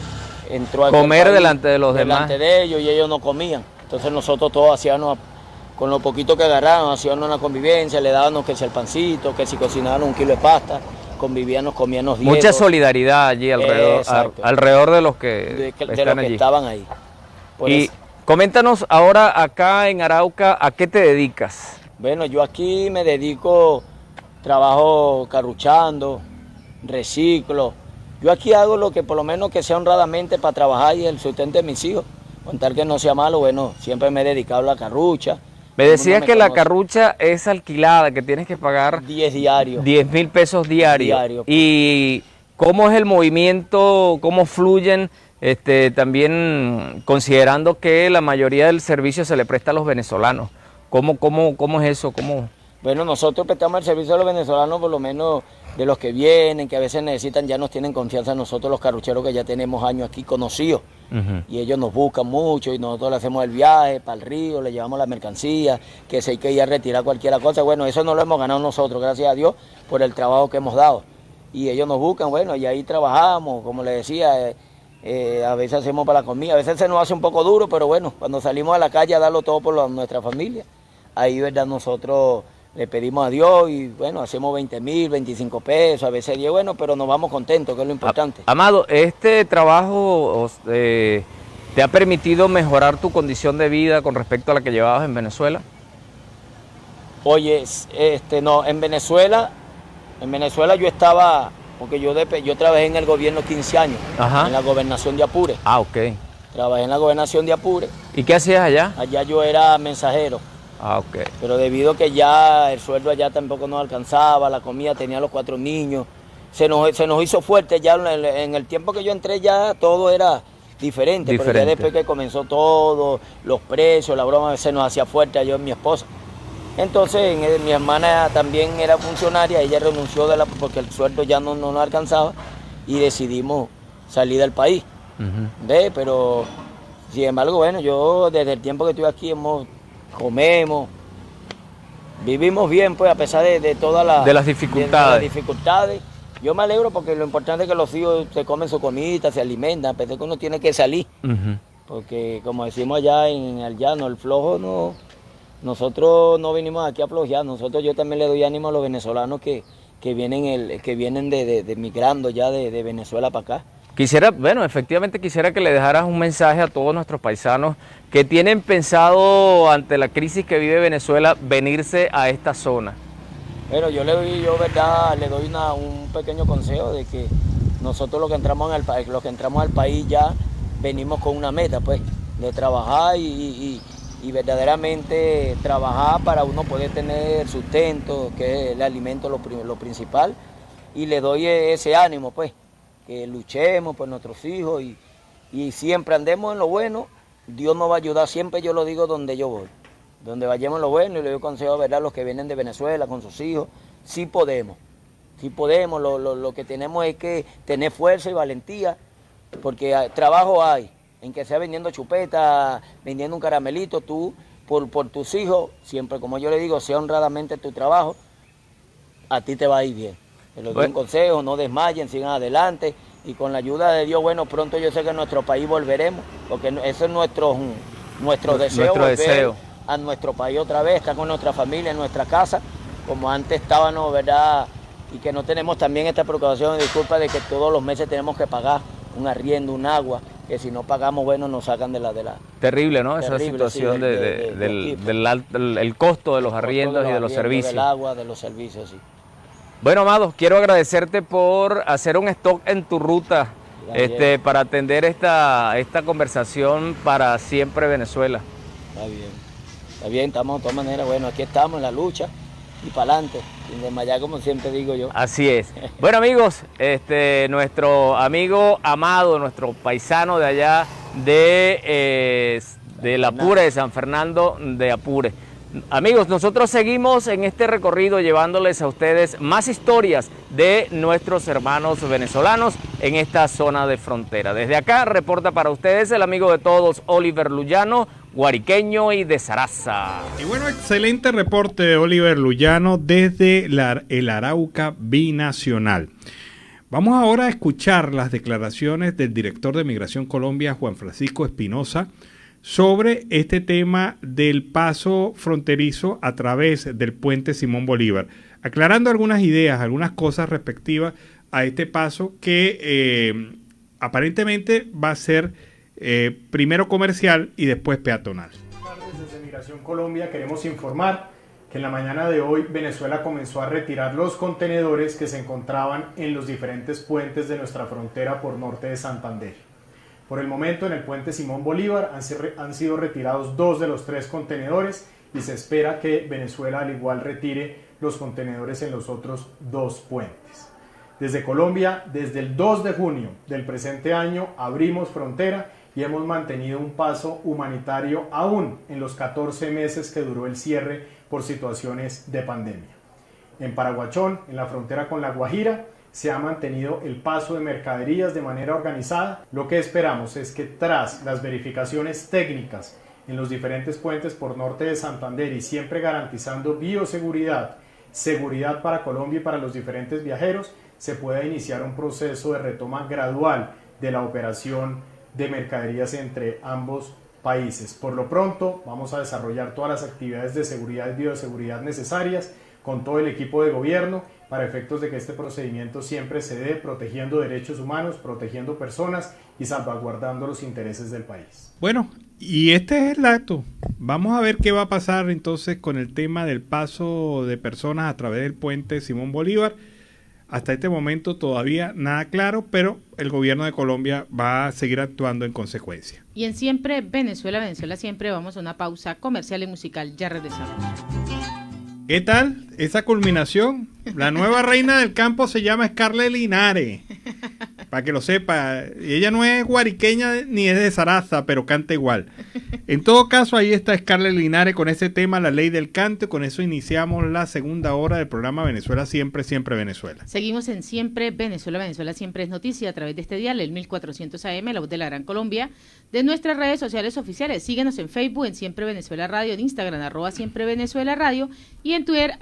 entró a comer delante de los demás. Delante de ellos, y ellos no comían. Entonces nosotros todos hacíamos, con lo poquito que agarraron, hacíamos una convivencia, le dábamos que si el pancito, que si cocinaban 1 kilo de pasta, convivíamos, comíamos 10. Mucha solidaridad allí alrededor de los que están allí. Estaban ahí. Y coméntanos ahora acá en Arauca, ¿a qué te dedicas? Bueno, yo aquí me dedico, trabajo carruchando, reciclo. Yo aquí hago lo que por lo menos que sea honradamente para trabajar y el sustento de mis hijos. Con tal que no sea malo, bueno, siempre me he dedicado a la carrucha. Me decías que la carrucha es alquilada, que tienes que pagar 10 diarios. 10.000 pesos diarios. ¿Y cómo es el movimiento, cómo fluyen, también considerando que la mayoría del servicio se le presta a los venezolanos? ¿Cómo es eso? Bueno, nosotros prestamos el servicio a los venezolanos, por lo menos de los que vienen, que a veces necesitan, ya nos tienen confianza en nosotros los carrucheros que ya tenemos años aquí conocidos. Y ellos nos buscan mucho y nosotros le hacemos el viaje para el río, le llevamos la mercancía, que si hay que ir a retirar cualquier cosa. Bueno, eso no lo hemos ganado nosotros, gracias a Dios, por el trabajo que hemos dado. Y ellos nos buscan, bueno, y ahí trabajamos, como les decía, a veces hacemos para la comida, a veces se nos hace un poco duro, pero bueno, cuando salimos a la calle a darlo todo por nuestra familia, ahí, ¿verdad?, nosotros le pedimos a Dios y bueno, hacemos 20.000, 25 pesos, a veces 10, bueno, pero nos vamos contentos, que es lo importante. Amado, ¿este trabajo te ha permitido mejorar tu condición de vida con respecto a la que llevabas en Venezuela? Oye, no, en Venezuela yo estaba, porque yo trabajé en el gobierno 15 años, en la gobernación de Apure. Ah, ok. Trabajé en la gobernación de Apure. ¿Y qué hacías allá? Allá yo era mensajero. Ah, ok. Pero debido a que ya el sueldo allá tampoco nos alcanzaba, la comida, tenía los 4 niños, se nos hizo fuerte ya en el tiempo que yo entré ya todo era diferente. Pero ya después que comenzó todo, los precios, la broma, se nos hacía fuerte a yo y mi esposa. Entonces mi hermana también era funcionaria, ella renunció porque el sueldo ya no nos alcanzaba y decidimos salir del país. Pero sin embargo, bueno, yo desde el tiempo que estoy aquí comemos, vivimos bien, pues, a pesar de todas las dificultades. Yo me alegro porque lo importante es que los hijos se comen su comida, se alimentan, a pesar que uno tiene que salir. Porque como decimos allá en el llano, el flojo no, nosotros no venimos aquí a flojear, yo también le doy ánimo a los venezolanos que vienen de migrando ya de Venezuela para acá. Efectivamente quisiera que le dejaras un mensaje a todos nuestros paisanos que tienen pensado ante la crisis que vive Venezuela venirse a esta zona. Pero yo le doy un pequeño consejo de que nosotros los que entramos al país ya venimos con una meta, pues, de trabajar y verdaderamente trabajar para uno poder tener sustento, que es el alimento lo principal, y le doy ese ánimo, pues, que luchemos por nuestros hijos y siempre andemos en lo bueno, Dios nos va a ayudar, siempre yo lo digo donde yo voy. Donde vayamos lo bueno, y le doy consejo, ¿verdad?, los que vienen de Venezuela con sus hijos, sí podemos, lo que tenemos es que tener fuerza y valentía, porque trabajo hay, en que sea vendiendo chupeta, vendiendo un caramelito, tú, por tus hijos, siempre, como yo le digo, sea honradamente tu trabajo, a ti te va a ir bien. Te lo doy un consejo, no desmayen, sigan adelante, y con la ayuda de Dios, bueno, pronto yo sé que en nuestro país volveremos, porque ese es nuestro deseo. A nuestro país otra vez, estar con nuestra familia, en nuestra casa, como antes estábamos, ¿verdad? Y que no tenemos también esta preocupación, disculpa, de que todos los meses tenemos que pagar un arriendo, un agua, que si no pagamos, bueno, nos sacan de la... Terrible, ¿no? Esa Terrible, situación sí, del costo de los arriendos y de los servicios. Del agua, de los servicios, sí. Bueno, Amado, quiero agradecerte por hacer un stop en tu ruta para atender esta conversación para Siempre Venezuela. Está bien, estamos de todas maneras, bueno, aquí estamos en la lucha y para adelante, sin desmayar, como siempre digo yo. Así es. Bueno, amigos, nuestro amigo Amado, nuestro paisano de allá de la Apure, de San Fernando de Apure. Amigos, nosotros seguimos en este recorrido llevándoles a ustedes más historias de nuestros hermanos venezolanos en esta zona de frontera. Desde acá reporta para ustedes el amigo de todos, Oliver Luyano, guariqueño y de Zaraza. Y bueno, excelente reporte de Oliver Luyano desde el Arauca binacional. Vamos ahora a escuchar las declaraciones del director de Migración Colombia, Juan Francisco Espinosa, sobre este tema del paso fronterizo a través del puente Simón Bolívar, aclarando algunas ideas, algunas cosas respectivas a este paso que aparentemente va a ser primero comercial y después peatonal. Desde Migración Colombia queremos informar que en la mañana de hoy Venezuela comenzó a retirar los contenedores que se encontraban en los diferentes puentes de nuestra frontera por norte de Santander. Por el momento, en el puente Simón Bolívar han sido retirados 2 de los 3 contenedores y se espera que Venezuela al igual retire los contenedores en los otros 2 puentes. Desde Colombia, desde el 2 de junio del presente año, abrimos frontera y hemos mantenido un paso humanitario aún en los 14 meses que duró el cierre por situaciones de pandemia. En Paraguachón, en la frontera con La Guajira, se ha mantenido el paso de mercaderías de manera organizada. Lo que esperamos es que tras las verificaciones técnicas en los diferentes puentes por norte de Santander y siempre garantizando bioseguridad, seguridad para Colombia y para los diferentes viajeros, se pueda iniciar un proceso de retoma gradual de la operación de mercaderías entre ambos países. Por lo pronto vamos a desarrollar todas las actividades de seguridad y bioseguridad necesarias con todo el equipo de gobierno para efectos de que este procedimiento siempre se dé protegiendo derechos humanos, protegiendo personas y salvaguardando los intereses del país. Bueno, y este es el dato. Vamos a ver qué va a pasar entonces con el tema del paso de personas a través del puente Simón Bolívar. Hasta este momento todavía nada claro, pero el gobierno de Colombia va a seguir actuando en consecuencia. Y en Siempre Venezuela, Venezuela Siempre, vamos a una pausa comercial y musical. Ya regresamos. ¿Qué tal esa culminación? La nueva reina del campo se llama Scarlett Linares, para que lo sepa. Ella no es guariqueña ni es de Zaraza, pero canta igual. En todo caso, ahí está Scarlett Linares con ese tema, la ley del canto. Con eso iniciamos la segunda hora del programa Venezuela Siempre, Siempre Venezuela. Seguimos en Siempre Venezuela, Venezuela Siempre es noticia a través de este dial, el 1400 AM, la voz de la Gran Colombia, de nuestras redes sociales oficiales. Síguenos en Facebook, en Siempre Venezuela Radio, en Instagram, @Siempre Venezuela Radio, y en Twitter,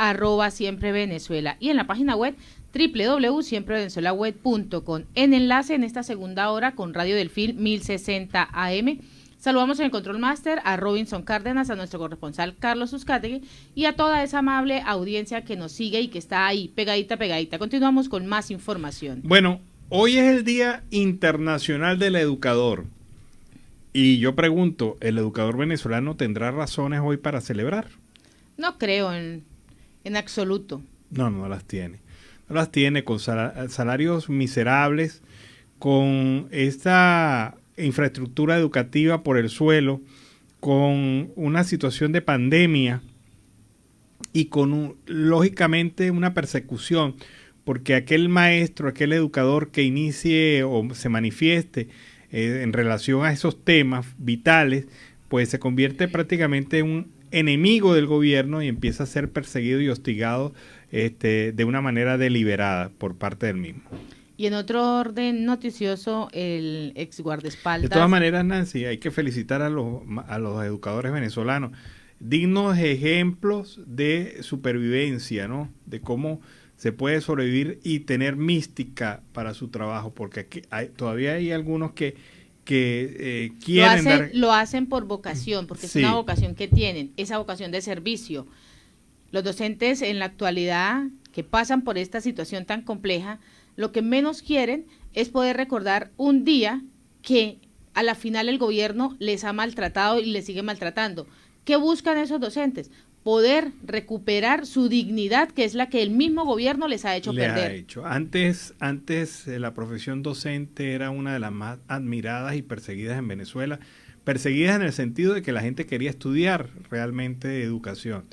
@Siempre Venezuela, y en la página web www.siemprevenezuelaweb.com. En enlace en esta segunda hora con Radio Delfín 1060 AM. Saludamos en el Control Master a Robinson Cárdenas, a nuestro corresponsal Carlos Uzcategui y a toda esa amable audiencia que nos sigue y que está ahí pegadita. Continuamos con más información. Bueno, hoy es el Día Internacional del Educador. Y yo pregunto, ¿el educador venezolano tendrá razones hoy para celebrar? No creo en absoluto. No, no las tiene. No las tiene con salarios miserables, con esta infraestructura educativa por el suelo, con una situación de pandemia y con, lógicamente, una persecución, porque aquel maestro, aquel educador que inicie o se manifieste en relación a esos temas vitales, pues se convierte prácticamente en un enemigo del gobierno y empieza a ser perseguido y hostigado de una manera deliberada por parte del mismo. Y en otro orden noticioso, el ex guardaespaldas... De todas maneras, Nancy, hay que felicitar a los educadores venezolanos. Dignos ejemplos de supervivencia, ¿no? De cómo se puede sobrevivir y tener mística para su trabajo, porque aquí todavía hay algunos que quieren lo hacen por vocación, porque Sí. es una vocación que tienen, esa vocación de servicio. Los docentes en la actualidad que pasan por esta situación tan compleja, lo que menos quieren es poder recordar un día que a la final el gobierno les ha maltratado y les sigue maltratando. ¿Qué buscan esos docentes? Poder recuperar su dignidad, que es la que el mismo gobierno les ha hecho perder. Antes la profesión docente era una de las más admiradas y perseguidas en Venezuela, perseguidas en el sentido de que la gente quería estudiar realmente educación.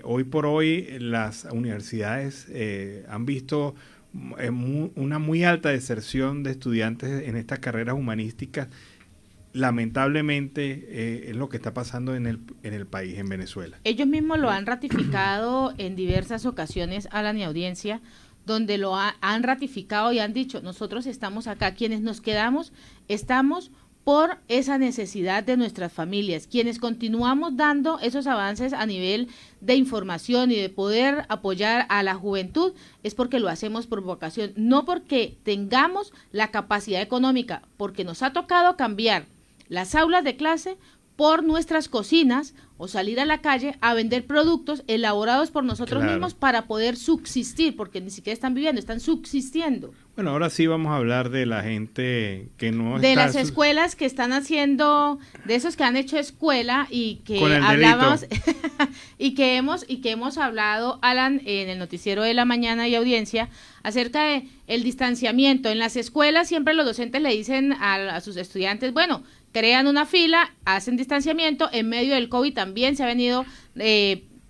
Hoy por hoy las universidades han visto una muy alta deserción de estudiantes en estas carreras humanísticas. Lamentablemente es lo que está pasando en el país, en Venezuela. Ellos mismos lo han ratificado en diversas ocasiones, Alan y audiencia, donde han ratificado y han dicho, nosotros estamos acá, quienes nos quedamos, estamos por esa necesidad de nuestras familias, quienes continuamos dando esos avances a nivel de información y de poder apoyar a la juventud, es porque lo hacemos por vocación, no porque tengamos la capacidad económica, porque nos ha tocado cambiar las aulas de clase por nuestras cocinas o salir a la calle a vender productos elaborados por nosotros mismos para poder subsistir, porque ni siquiera están viviendo, están subsistiendo. Bueno, ahora sí vamos a hablar de la gente que no de está... las escuelas que están haciendo, de esos que han hecho escuela y que Con el hablábamos y que hemos hablado, Alan, en el noticiero de la mañana y audiencia, acerca de el distanciamiento. En las escuelas siempre los docentes le dicen a sus estudiantes, bueno, crean una fila, hacen distanciamiento. En medio del COVID también se ha venido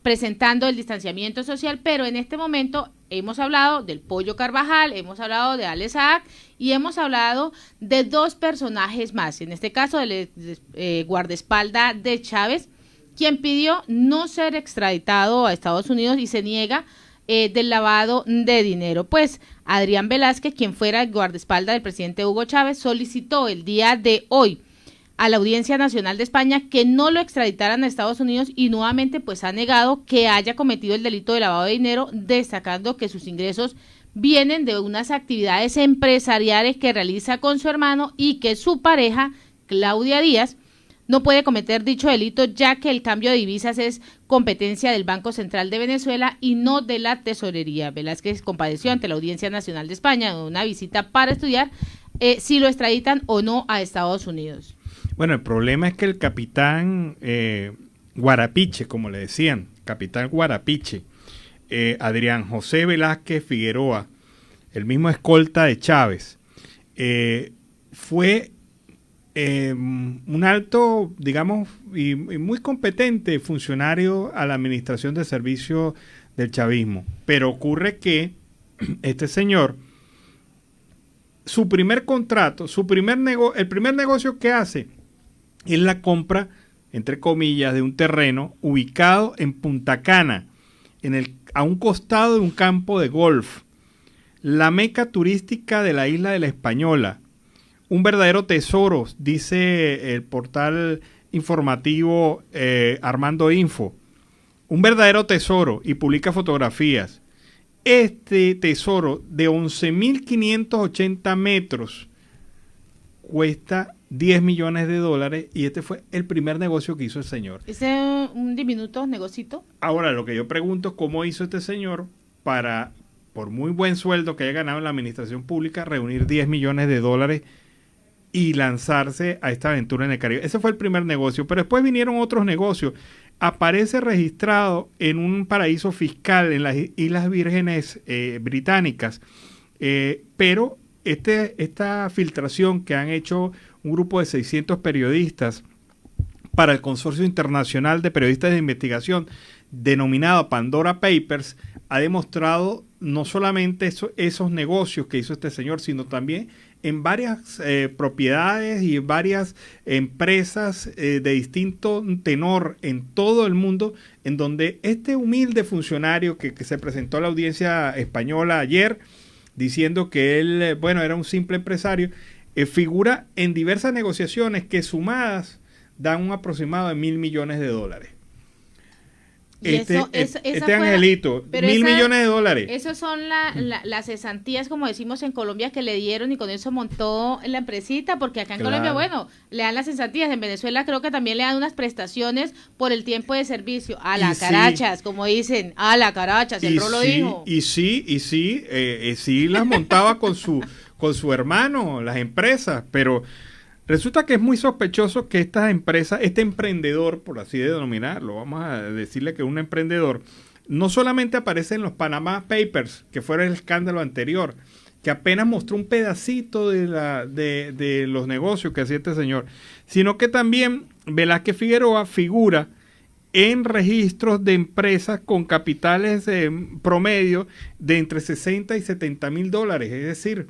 presentando el distanciamiento social, pero en este momento hemos hablado del Pollo Carvajal, hemos hablado de Alex Saab y hemos hablado de dos personajes más, en este caso del guardaespaldas de Chávez, quien pidió no ser extraditado a Estados Unidos y se niega del lavado de dinero. Pues Adrián Velázquez, quien fuera el guardaespaldas del presidente Hugo Chávez, solicitó el día de hoy a la Audiencia Nacional de España que no lo extraditaran a Estados Unidos y nuevamente pues ha negado que haya cometido el delito de lavado de dinero, destacando que sus ingresos vienen de unas actividades empresariales que realiza con su hermano y que su pareja, Claudia Díaz, no puede cometer dicho delito ya que el cambio de divisas es competencia del Banco Central de Venezuela y no de la Tesorería. Velázquez compareció ante la Audiencia Nacional de España en una visita para estudiar si lo extraditan o no a Estados Unidos. Bueno, el problema es que el capitán Guarapiche, como le decían, capitán Guarapiche, Adrián José Velázquez Figueroa, el mismo escolta de Chávez, fue un alto, digamos, y muy competente funcionario a la administración de servicios del chavismo. Pero ocurre que este señor, su primer contrato, el primer negocio que hace es la compra, entre comillas, de un terreno ubicado en Punta Cana, a un costado de un campo de golf, la meca turística de la isla de la Española. Un verdadero tesoro, dice el portal informativo Armando Info. Un verdadero tesoro, y publica fotografías. Este tesoro de 11.580 metros cuesta $10 millones y este fue el primer negocio que hizo el señor. ¿Es un diminuto negocito? Ahora, lo que yo pregunto es cómo hizo este señor para, por muy buen sueldo que haya ganado en la administración pública, reunir $10 millones y lanzarse a esta aventura en el Caribe. Ese fue el primer negocio, pero después vinieron otros negocios. aparece registrado en un paraíso fiscal en las Islas Vírgenes Británicas, pero esta filtración que han hecho un grupo de 600 periodistas para el Consorcio Internacional de Periodistas de Investigación, denominado Pandora Papers, ha demostrado no solamente esos negocios que hizo este señor, sino también en varias propiedades y varias empresas de distinto tenor en todo el mundo, en donde este humilde funcionario que se presentó a la audiencia española ayer, diciendo que él, bueno, era un simple empresario, figura en diversas negociaciones que sumadas dan un aproximado de $1.000 millones. Este angelito, $1.000 millones. Esas son las cesantías, como decimos en Colombia, que le dieron y con eso montó la empresita, porque acá en Colombia, bueno, le dan las cesantías. En Venezuela creo que también le dan unas prestaciones por el tiempo de servicio. A la carachas, como dicen, a la carachas, el Rolo dijo. Sí las montaba con su hermano, las empresas, pero resulta que es muy sospechoso que estas empresas, este emprendedor, por así denominarlo, vamos a decirle que un emprendedor, no solamente aparece en los Panama Papers, que fue el escándalo anterior, que apenas mostró un pedacito de los negocios que hacía este señor, sino que también Velázquez Figueroa figura en registros de empresas con capitales promedio de entre 60 y 70 mil dólares, es decir,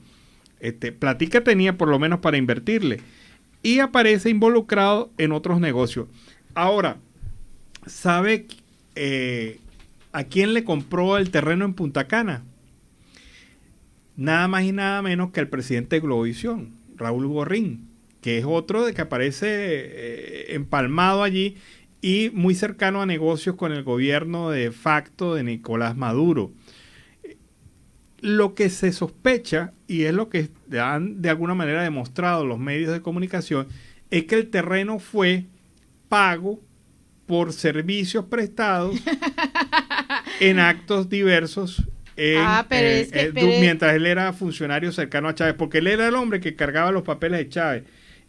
platica tenía por lo menos para invertirle. Y aparece involucrado en otros negocios. Ahora, ¿sabe a quién le compró el terreno en Punta Cana? Nada más y nada menos que al presidente de Globovisión, Raúl Gorrín, que es otro de que aparece empalmado allí y muy cercano a negocios con el gobierno de facto de Nicolás Maduro. Lo que se sospecha, y es lo que han de alguna manera demostrado los medios de comunicación, es que el terreno fue pago por servicios prestados en actos diversos mientras él era funcionario cercano a Chávez, porque él era el hombre que cargaba los papeles de Chávez.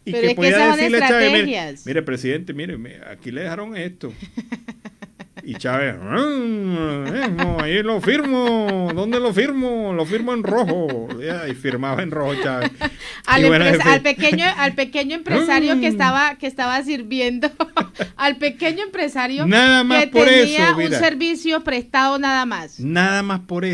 Y pero que podía decirle a Chávez, mire, presidente, mire, aquí le dejaron esto. Y Chávez, ahí lo firmo, ¿dónde lo firmo? Lo firmo en rojo. Y firmaba en rojo Chávez. Al pequeño empresario que estaba sirviendo, al pequeño empresario nada más que por tenía eso, mira, un servicio prestado nada más. Nada más por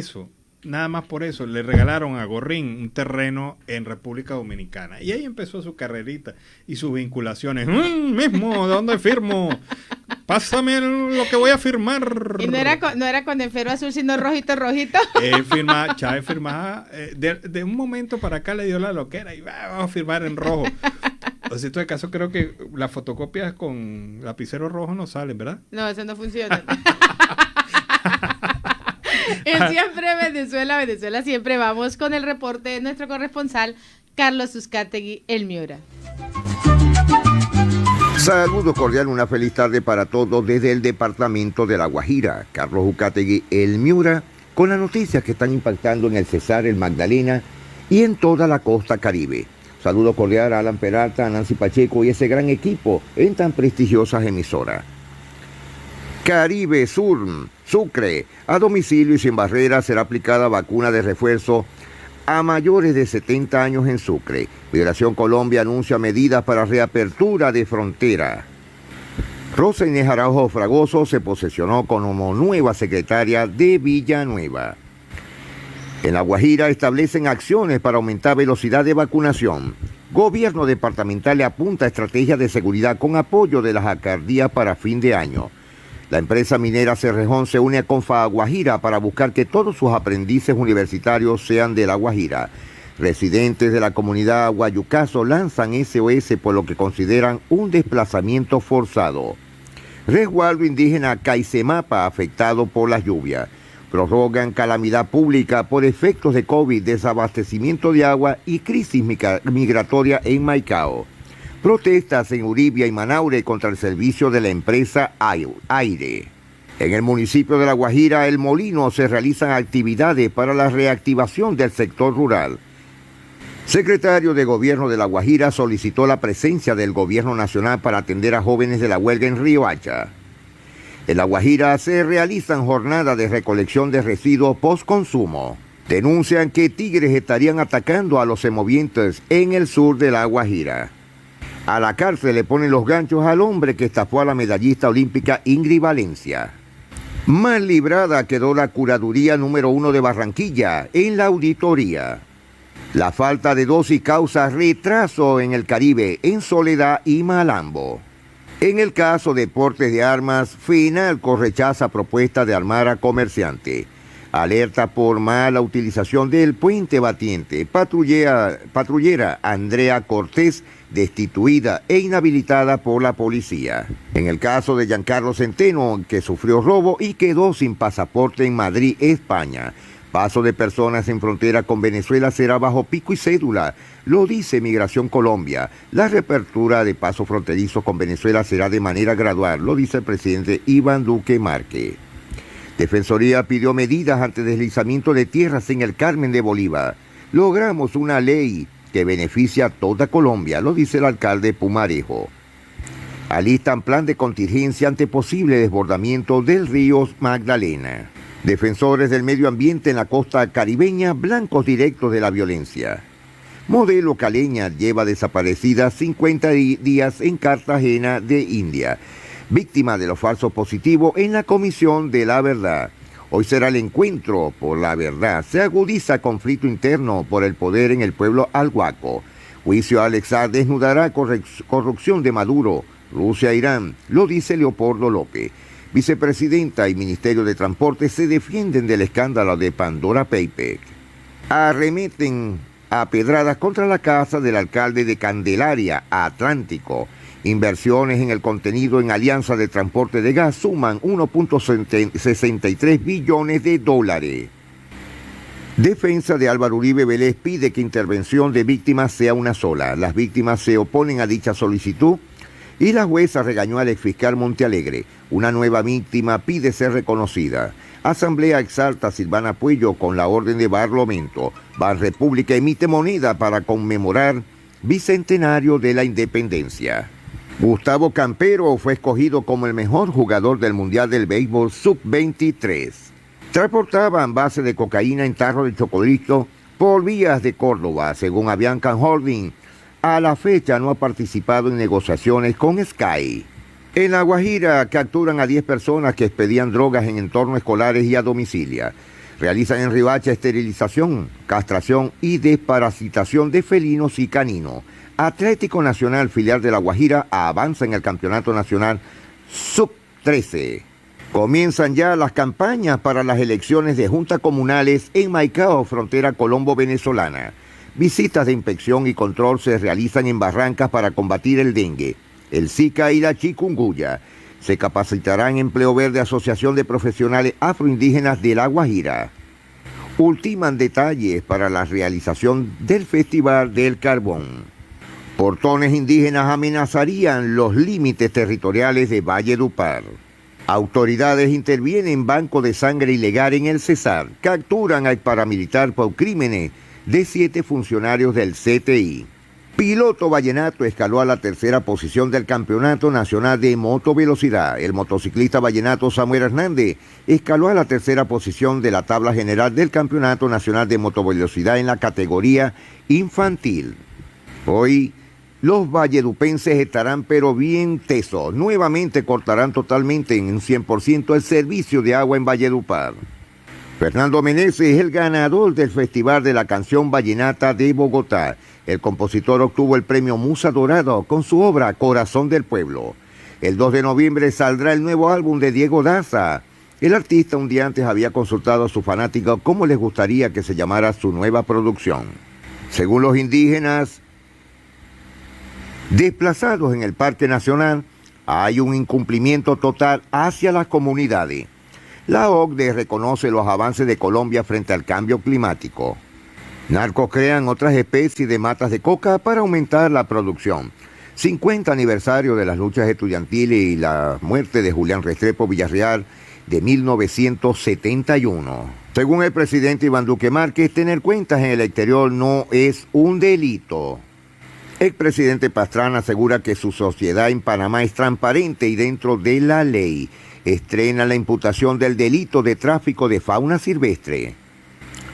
eso le regalaron a Gorrín un terreno en República Dominicana. Y ahí empezó su carrerita y sus vinculaciones. Mismo, ¿dónde firmo? Pásame lo que voy a firmar. Y no era con Enfero Azul, sino rojito. Chávez firmaba, de un momento para acá le dio la loquera y vamos a firmar en rojo. O sea, en este caso creo que las fotocopias con lapicero rojo no salen, ¿verdad? No, eso no funciona. En Siempre Venezuela, siempre vamos con el reporte de nuestro corresponsal Carlos Uzcategui, El Miura. Saludo cordial, una feliz tarde para todos desde el departamento de La Guajira. Carlos Uzcategui, El Miura, con las noticias que están impactando en el Cesar, el Magdalena y en toda la costa caribe. Saludo cordial a Alan Peralta, a Nancy Pacheco y ese gran equipo en tan prestigiosas emisoras. Caribe Sur, Sucre, a domicilio y sin barreras será aplicada vacuna de refuerzo a mayores de 70 años en Sucre. Migración Colombia anuncia medidas para reapertura de frontera. Rosa Inés Araujo Fragoso se posesionó como nueva secretaria de Villanueva. En La Guajira establecen acciones para aumentar velocidad de vacunación. Gobierno departamental le apunta a estrategias de seguridad con apoyo de las alcaldías para fin de año. La empresa minera Cerrejón se une con Guajira para buscar que todos sus aprendices universitarios sean de La Guajira. Residentes de la comunidad Guayucazo lanzan SOS por lo que consideran un desplazamiento forzado. Resguardo indígena Caisemapa afectado por las lluvias. Prorrogan calamidad pública por efectos de COVID, desabastecimiento de agua y crisis migratoria en Maicao. Protestas en Uribia y Manaure contra el servicio de la empresa Aire. En el municipio de La Guajira, El Molino, se realizan actividades para la reactivación del sector rural. Secretario de Gobierno de La Guajira solicitó la presencia del Gobierno Nacional para atender a jóvenes de la huelga en Riohacha. En La Guajira se realizan jornadas de recolección de residuos post-consumo. Denuncian que tigres estarían atacando a los semovientes en el sur de La Guajira. A la cárcel le ponen los ganchos al hombre que estafó a la medallista olímpica Ingrid Valencia. Mal librada quedó la curaduría número 1 de Barranquilla en la auditoría. La falta de dosis causa retraso en el Caribe, en Soledad y Malambo. En el caso de portes de armas, FENALCO rechaza propuesta de armar a comerciante. Alerta por mala utilización del puente batiente. Patrullera Andrea Cortés destituida e inhabilitada por la policía. En el caso de Giancarlo Centeno, que sufrió robo y quedó sin pasaporte en Madrid, España. Paso de personas en frontera con Venezuela será bajo pico y cédula, lo dice Migración Colombia. La reapertura de paso fronterizo con Venezuela será de manera gradual, lo dice el presidente Iván Duque Márquez. Defensoría pidió medidas ante deslizamiento de tierras en el Carmen de Bolívar. Logramos una ley que beneficia a toda Colombia, lo dice el alcalde Pumarejo. Alistan plan de contingencia ante posible desbordamiento del río Magdalena. Defensores del medio ambiente en la costa caribeña, blancos directos de la violencia. Modelo caleña lleva desaparecida 50 días en Cartagena de India. Víctima de los falsos positivos en la Comisión de la Verdad. Hoy será el encuentro por la verdad. Se agudiza conflicto interno por el poder en el pueblo Alhuaco. Juicio a Alex Saab desnudará corrupción de Maduro, Rusia e Irán, lo dice Leopoldo López. Vicepresidenta y Ministerio de Transporte se defienden del escándalo de Pandora Papers. Arremeten a pedradas contra la casa del alcalde de Candelaria, Atlántico. Inversiones en el contenido en alianza de transporte de gas suman 1.63 billones de dólares. Defensa de Álvaro Uribe Vélez pide que intervención de víctimas sea una sola. Las víctimas se oponen a dicha solicitud y la jueza regañó al exfiscal Montealegre. Una nueva víctima pide ser reconocida. Asamblea exalta a Silvana Puello con la orden de Barlovento. Banrepública emite moneda para conmemorar bicentenario de la independencia. Gustavo Campero fue escogido como el mejor jugador del Mundial del Béisbol Sub-23. Transportaban base de cocaína en tarro de chocolito por vías de Córdoba, según Avianca Holding. A la fecha no ha participado en negociaciones con Sky. En La Guajira capturan a 10 personas que expedían drogas en entornos escolares y a domicilio. Realizan en Riohacha esterilización, castración y desparasitación de felinos y caninos. Atlético Nacional, filial de La Guajira, avanza en el Campeonato Nacional Sub-13. Comienzan ya las campañas para las elecciones de juntas comunales en Maicao, frontera colombo-venezolana. Visitas de inspección y control se realizan en Barrancas para combatir el dengue, el Zika y la chikungunya. Se capacitará en empleo verde Asociación de Profesionales Afroindígenas de La Guajira. Ultiman detalles para la realización del Festival del Carbón. Portones indígenas amenazarían los límites territoriales de Valledupar. Autoridades intervienen en banco de sangre ilegal en el Cesar. Capturan al paramilitar por crímenes de 7 funcionarios del CTI. Piloto vallenato escaló a la tercera posición del Campeonato Nacional de Motovelocidad. El motociclista vallenato Samuel Hernández escaló a la tercera posición de la tabla general del Campeonato Nacional de Motovelocidad en la categoría infantil. Hoy los valledupenses estarán pero bien tesos. Nuevamente cortarán totalmente en un 100% el servicio de agua en Valledupar. Fernando Meneses es el ganador del Festival de la Canción Vallenata de Bogotá. El compositor obtuvo el premio Musa Dorado con su obra Corazón del Pueblo. El 2 de noviembre saldrá el nuevo álbum de Diego Daza. El artista un día antes había consultado a sus fanáticos cómo les gustaría que se llamara su nueva producción. Según los indígenas desplazados en el Parque Nacional, hay un incumplimiento total hacia las comunidades. La OCDE reconoce los avances de Colombia frente al cambio climático. Narcos crean otras especies de matas de coca para aumentar la producción. 50 aniversario de las luchas estudiantiles y la muerte de Julián Restrepo Villarreal de 1971. Según el presidente Iván Duque Márquez, tener cuentas en el exterior no es un delito. El presidente Pastrana asegura que su sociedad en Panamá es transparente y dentro de la ley. estrena la imputación del delito de tráfico de fauna silvestre.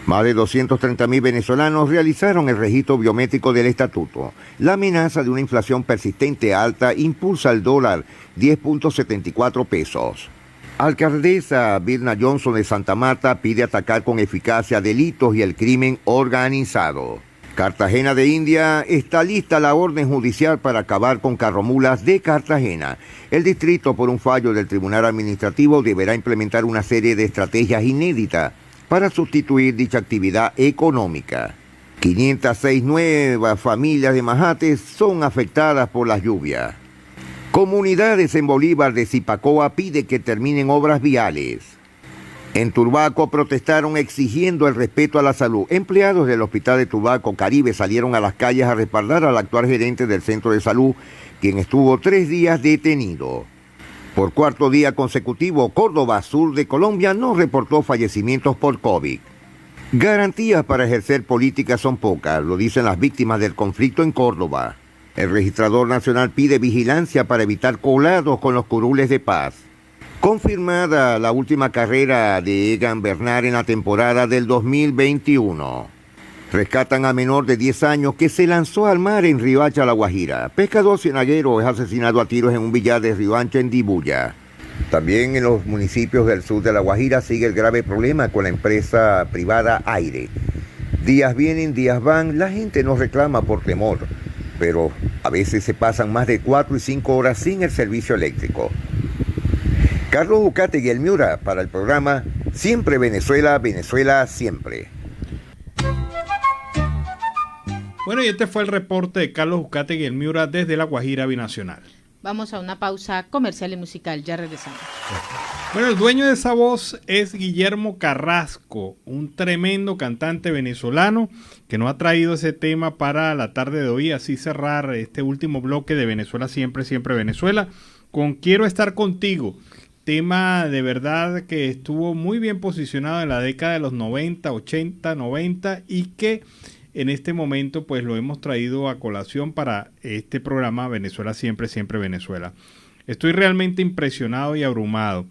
Más de 230.000 venezolanos realizaron el registro biométrico del estatuto. La amenaza de una inflación persistente alta impulsa el dólar 10.74 pesos. Alcaldesa Birna Johnson de Santa Marta pide atacar con eficacia delitos y el crimen organizado. Cartagena de India, está lista la orden judicial para acabar con carromulas de Cartagena. El distrito, por un fallo del Tribunal Administrativo, deberá implementar una serie de estrategias inéditas para sustituir dicha actividad económica. 506 nuevas familias de Majates son afectadas por las lluvias. Comunidades en Bolívar de Zipacoa pide que terminen obras viales. En Turbaco protestaron exigiendo el respeto a la salud. Empleados del Hospital de Turbaco Caribe salieron a las calles a respaldar al actual gerente del centro de salud, quien estuvo 3 días detenido. Por cuarto día consecutivo, Córdoba, sur de Colombia, no reportó fallecimientos por COVID. Garantías para ejercer política son pocas, lo dicen las víctimas del conflicto en Córdoba. El registrador nacional pide vigilancia para evitar colados con los curules de paz. Confirmada la última carrera de Egan Bernal en la temporada del 2021. Rescatan a menor de 10 años que se lanzó al mar en Riohacha, La Guajira. Pescador cienaguero es asesinado a tiros en un billar de Riohacha, en Dibuya. También en los municipios del sur de La Guajira sigue el grave problema con la empresa privada Aire. Días vienen, días van, la gente no reclama por temor, pero a veces se pasan más de 4 y 5 horas sin el servicio eléctrico. Carlos Ucategui, el Miura, para el programa Siempre Venezuela, Venezuela Siempre. Bueno, y este fue el reporte de Carlos Ucategui, el Miura, desde La Guajira Binacional. Vamos a una pausa comercial y musical, ya regresamos. Bueno, el dueño de esa voz es Guillermo Carrasco, un tremendo cantante venezolano que nos ha traído ese tema para la tarde de hoy, así cerrar este último bloque de Venezuela Siempre, Siempre Venezuela, con Quiero Estar Contigo. Tema de verdad que estuvo muy bien posicionado en la década de los 90, 80, 90 y que en este momento pues lo hemos traído a colación para este programa Venezuela Siempre, Siempre Venezuela. Estoy realmente impresionado y abrumado.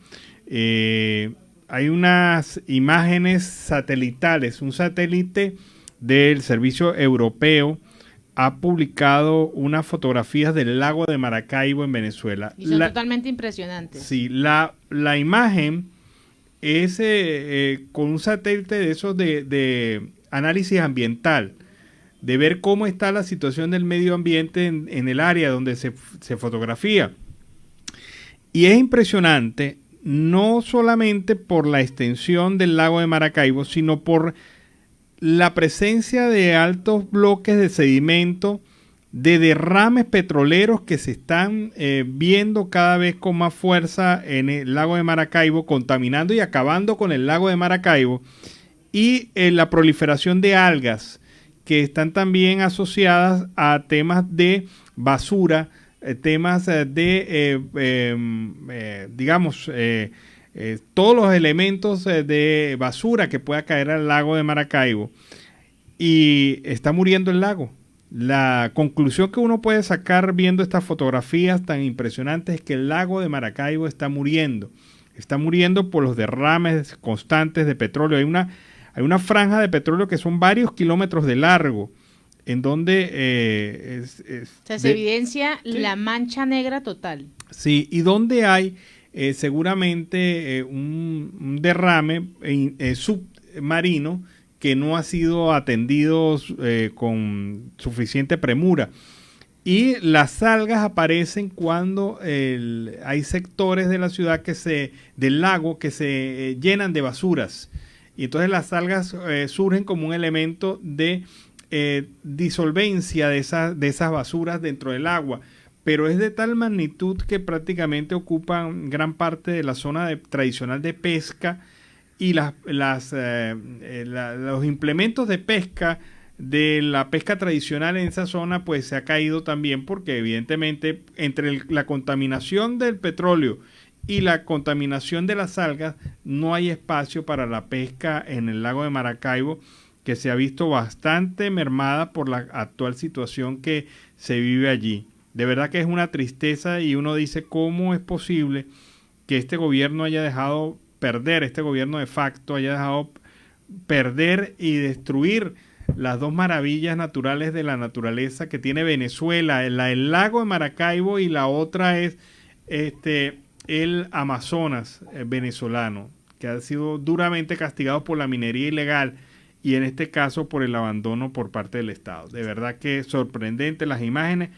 Hay unas imágenes satelitales, un satélite del Servicio Europeo ha publicado unas fotografías del lago de Maracaibo en Venezuela. Y son totalmente impresionantes. Sí, la imagen es con un satélite de esos de análisis ambiental, de ver cómo está la situación del medio ambiente en el área donde se fotografía. Y es impresionante, no solamente por la extensión del lago de Maracaibo, sino por la presencia de altos bloques de sedimento, de derrames petroleros que se están viendo cada vez con más fuerza en el lago de Maracaibo, contaminando y acabando con el lago de Maracaibo, y la proliferación de algas que están también asociadas a temas de basura, temas todos los elementos de basura que pueda caer al lago de Maracaibo, y está muriendo el lago. La conclusión que uno puede sacar viendo estas fotografías tan impresionantes es que el lago de Maracaibo está muriendo por los derrames constantes de petróleo. Hay una franja de petróleo que son varios kilómetros de largo, en donde se evidencia la mancha negra total. Sí, y donde hay seguramente un derrame submarino que no ha sido atendido con suficiente premura. Y las algas aparecen cuando hay sectores de la ciudad del lago que se llenan de basuras. Y entonces las algas surgen como un elemento de disolvencia de esas basuras dentro del agua. Pero es de tal magnitud que prácticamente ocupan gran parte de la zona tradicional de pesca, y los implementos de pesca de la pesca tradicional en esa zona pues se ha caído también, porque evidentemente entre la contaminación del petróleo y la contaminación de las algas no hay espacio para la pesca en el lago de Maracaibo, que se ha visto bastante mermada por la actual situación que se vive allí. De verdad que es una tristeza, y uno dice cómo es posible que este gobierno haya dejado perder, este gobierno de facto haya dejado perder y destruir las dos maravillas naturales de la naturaleza que tiene Venezuela, el lago de Maracaibo, y la otra es el Amazonas venezolano, que ha sido duramente castigado por la minería ilegal y en este caso por el abandono por parte del Estado. De verdad que es sorprendente las imágenes.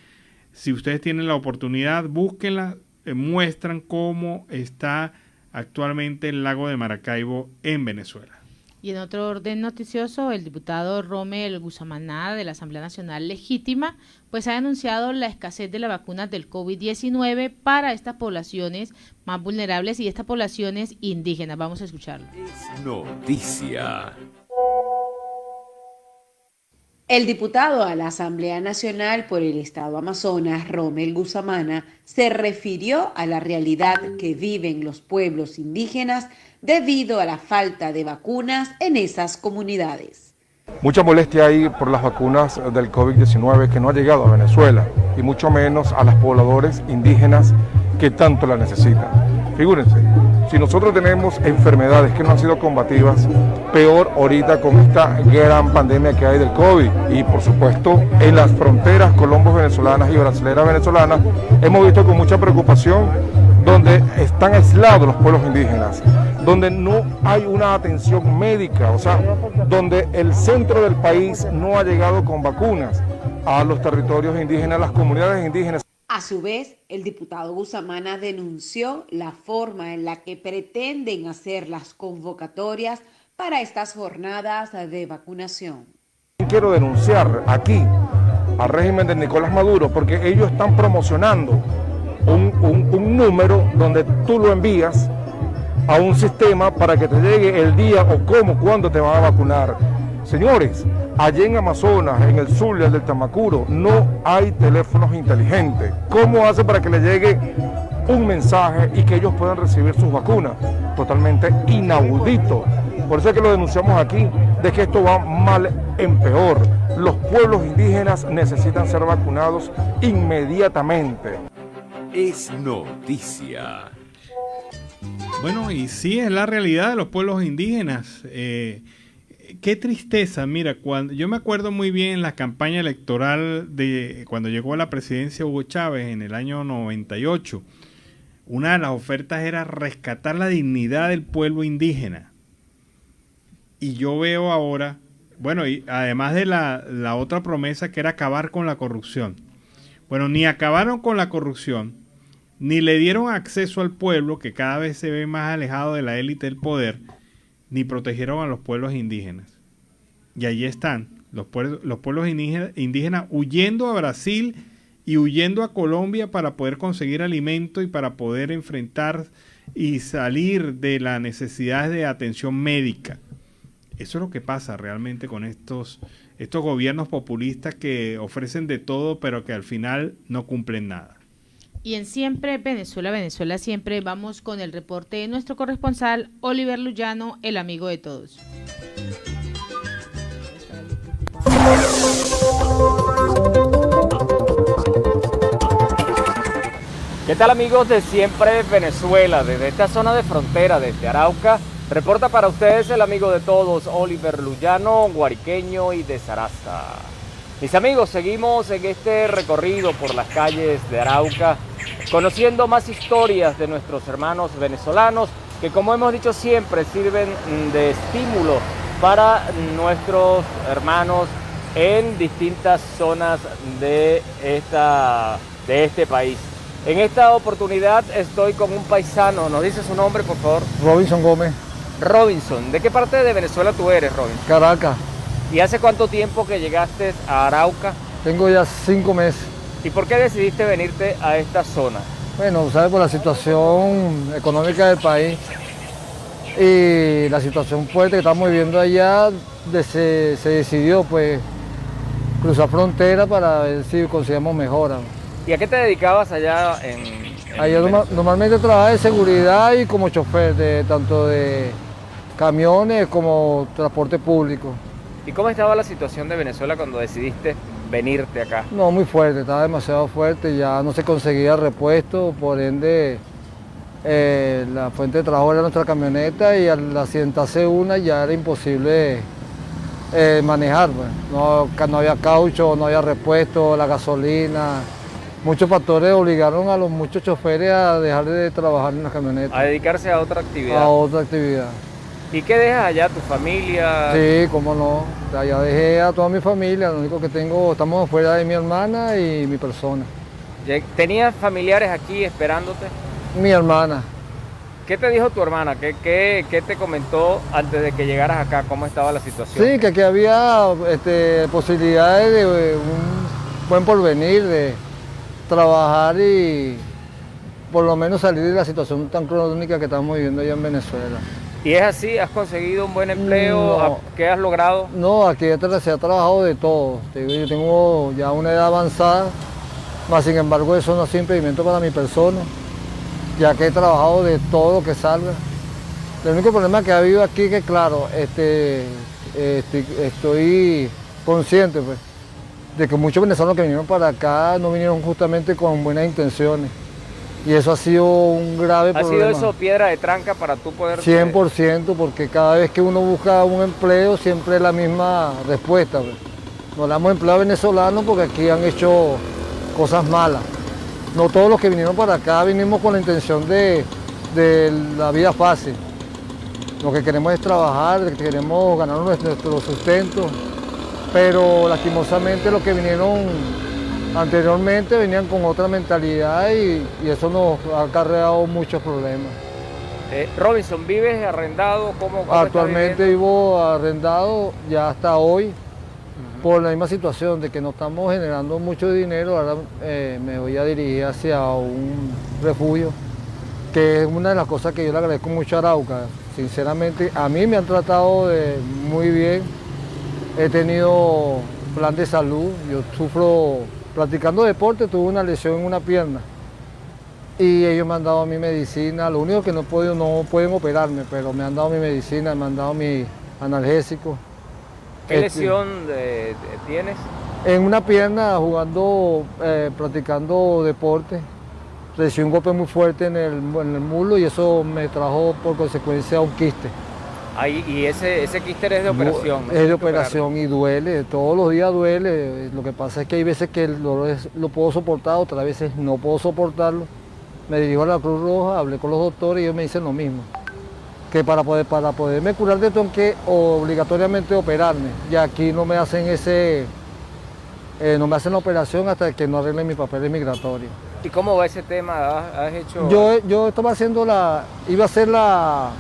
Si ustedes tienen la oportunidad, búsquenlas, muestran cómo está actualmente el lago de Maracaibo en Venezuela. Y en otro orden noticioso, el diputado Romel Guzamana de la Asamblea Nacional Legítima, pues ha denunciado la escasez de las vacunas del COVID-19 para estas poblaciones más vulnerables y estas poblaciones indígenas. Vamos a escucharlo. Noticia. El diputado a la Asamblea Nacional por el Estado Amazonas, Romel Guzamana, se refirió a la realidad que viven los pueblos indígenas debido a la falta de vacunas en esas comunidades. Mucha molestia hay por las vacunas del COVID-19 que no ha llegado a Venezuela y mucho menos a los pobladores indígenas que tanto la necesitan. Figúrense, si nosotros tenemos enfermedades que no han sido combativas, peor ahorita con esta gran pandemia que hay del COVID. Y por supuesto, en las fronteras colombos venezolanas y brasileras venezolanas, hemos visto con mucha preocupación donde están aislados los pueblos indígenas, donde no hay una atención médica, o sea, donde el centro del país no ha llegado con vacunas a los territorios indígenas, a las comunidades indígenas. A su vez, el diputado Guzamana denunció la forma en la que pretenden hacer las convocatorias para estas jornadas de vacunación. Quiero denunciar aquí al régimen de Nicolás Maduro porque ellos están promocionando un número donde tú lo envías a un sistema para que te llegue el día o cómo, cuándo te van a vacunar. Señores, allí en Amazonas, en el Zulia, del Tamacuro, no hay teléfonos inteligentes. ¿Cómo hace para que le llegue un mensaje y que ellos puedan recibir sus vacunas? Totalmente inaudito. Por eso es que lo denunciamos aquí, de que esto va mal en peor. Los pueblos indígenas necesitan ser vacunados inmediatamente. Es noticia. Bueno, y sí, es la realidad de los pueblos indígenas. Qué tristeza, mira, yo me acuerdo muy bien en la campaña electoral de cuando llegó a la presidencia Hugo Chávez en el año 98. Una de las ofertas era rescatar la dignidad del pueblo indígena. Y yo veo ahora, bueno, y además de la otra promesa que era acabar con la corrupción. Bueno, ni acabaron con la corrupción, ni le dieron acceso al pueblo, que cada vez se ve más alejado de la élite del poder, ni protegieron a los pueblos indígenas. Y allí están, los pueblos indígenas huyendo a Brasil y huyendo a Colombia para poder conseguir alimento y para poder enfrentar y salir de las necesidades de atención médica. Eso es lo que pasa realmente con estos gobiernos populistas que ofrecen de todo, pero que al final no cumplen nada. Y en Siempre Venezuela, Venezuela Siempre, vamos con el reporte de nuestro corresponsal Oliver Luyano, el amigo de todos. ¿Qué tal, amigos de Siempre Venezuela? Desde esta zona de frontera, desde Arauca, reporta para ustedes el amigo de todos, Oliver Luyano, guariqueño y de Saraza. Mis amigos, seguimos en este recorrido por las calles de Arauca, conociendo más historias de nuestros hermanos venezolanos, que como hemos dicho siempre, sirven de estímulo para nuestros hermanos en distintas zonas de este país. En esta oportunidad estoy con un paisano. ¿Nos dice su nombre, por favor? Robinson Gómez. Robinson, ¿de qué parte de Venezuela tú eres, Robinson? Caracas. ¿Y hace cuánto tiempo que llegaste a Arauca? Tengo ya 5 meses. ¿Y por qué decidiste venirte a esta zona? Bueno, sabes, por la situación económica del país y la situación fuerte que estamos viviendo allá, se decidió pues cruzar frontera para ver si conseguimos mejora. ¿Y a qué te dedicabas allá en Allá normalmente trabajaba de seguridad y como chofer, tanto de camiones como transporte público. ¿Y cómo estaba la situación de Venezuela cuando decidiste venirte acá? No, muy fuerte, estaba demasiado fuerte, ya no se conseguía repuesto, por ende La fuente de trabajo era nuestra camioneta y al accidentarse una ya era imposible manejar. Pues. No había caucho, no había repuesto, la gasolina. Muchos factores obligaron a los muchos choferes a dejar de trabajar en la camioneta. A dedicarse a otra actividad. A otra actividad. ¿Y qué dejas allá, tu familia? Sí, cómo no. Allá dejé a toda mi familia, lo único que tengo, estamos afuera de mi hermana y mi persona. ¿Tenías familiares aquí esperándote? Mi hermana. ¿Qué te dijo tu hermana? ¿Qué te comentó antes de que llegaras acá? ¿Cómo estaba la situación? Sí, que aquí había posibilidades de un buen porvenir, de trabajar y por lo menos salir de la situación tan crónica que estamos viviendo allá en Venezuela. ¿Y es así? ¿Has conseguido un buen empleo? No. ¿Qué has logrado? No, aquí se ha trabajado de todo. Yo tengo ya una edad avanzada, mas sin embargo eso no ha sido impedimento para mi persona, ya que he trabajado de todo lo que salga. El único problema que ha habido aquí es que, claro, estoy consciente pues, de que muchos venezolanos que vinieron para acá no vinieron justamente con buenas intenciones. Y eso ha sido un grave problema. ¿Ha sido eso piedra de tranca para tú poder...? 100%, porque cada vez que uno busca un empleo siempre es la misma respuesta. Pues. No le damos empleo a venezolanos porque aquí han hecho cosas malas. No todos los que vinieron para acá vinimos con la intención de la vida fácil. Lo que queremos es trabajar, queremos ganar nuestro sustento, pero lastimosamente los que vinieron anteriormente venían con otra mentalidad y eso nos ha acarreado muchos problemas. Robinson, ¿vives arrendado? ¿Cómo Actualmente vivo arrendado ya hasta hoy, por la misma situación de que no estamos generando mucho dinero. Ahora me voy a dirigir hacia un refugio, que es una de las cosas que yo le agradezco mucho a Arauca. Sinceramente, a mí me han tratado muy bien, he tenido plan de salud, yo sufro, practicando deporte, tuve una lesión en una pierna y ellos me han dado mi medicina. Lo único que no pueden operarme, pero me han dado mi medicina, me han dado mi analgésico. ¿Qué lesión tienes? En una pierna, practicando deporte, recibí un golpe muy fuerte en el muslo y eso me trajo por consecuencia un quiste. ¿Y ese quiste es de operación? Es de operación y duele, todos los días duele. Lo que pasa es que hay veces que el dolor lo puedo soportar, otras veces no puedo soportarlo. Me dirijo a la Cruz Roja, hablé con los doctores y ellos me dicen lo mismo. Que para poderme curar de esto tengo que obligatoriamente operarme. Y aquí no me hacen la operación hasta que no arreglen mis papeles migratorios. ¿Y cómo va ese tema? ¿Has hecho...? Yo estaba haciendo iba a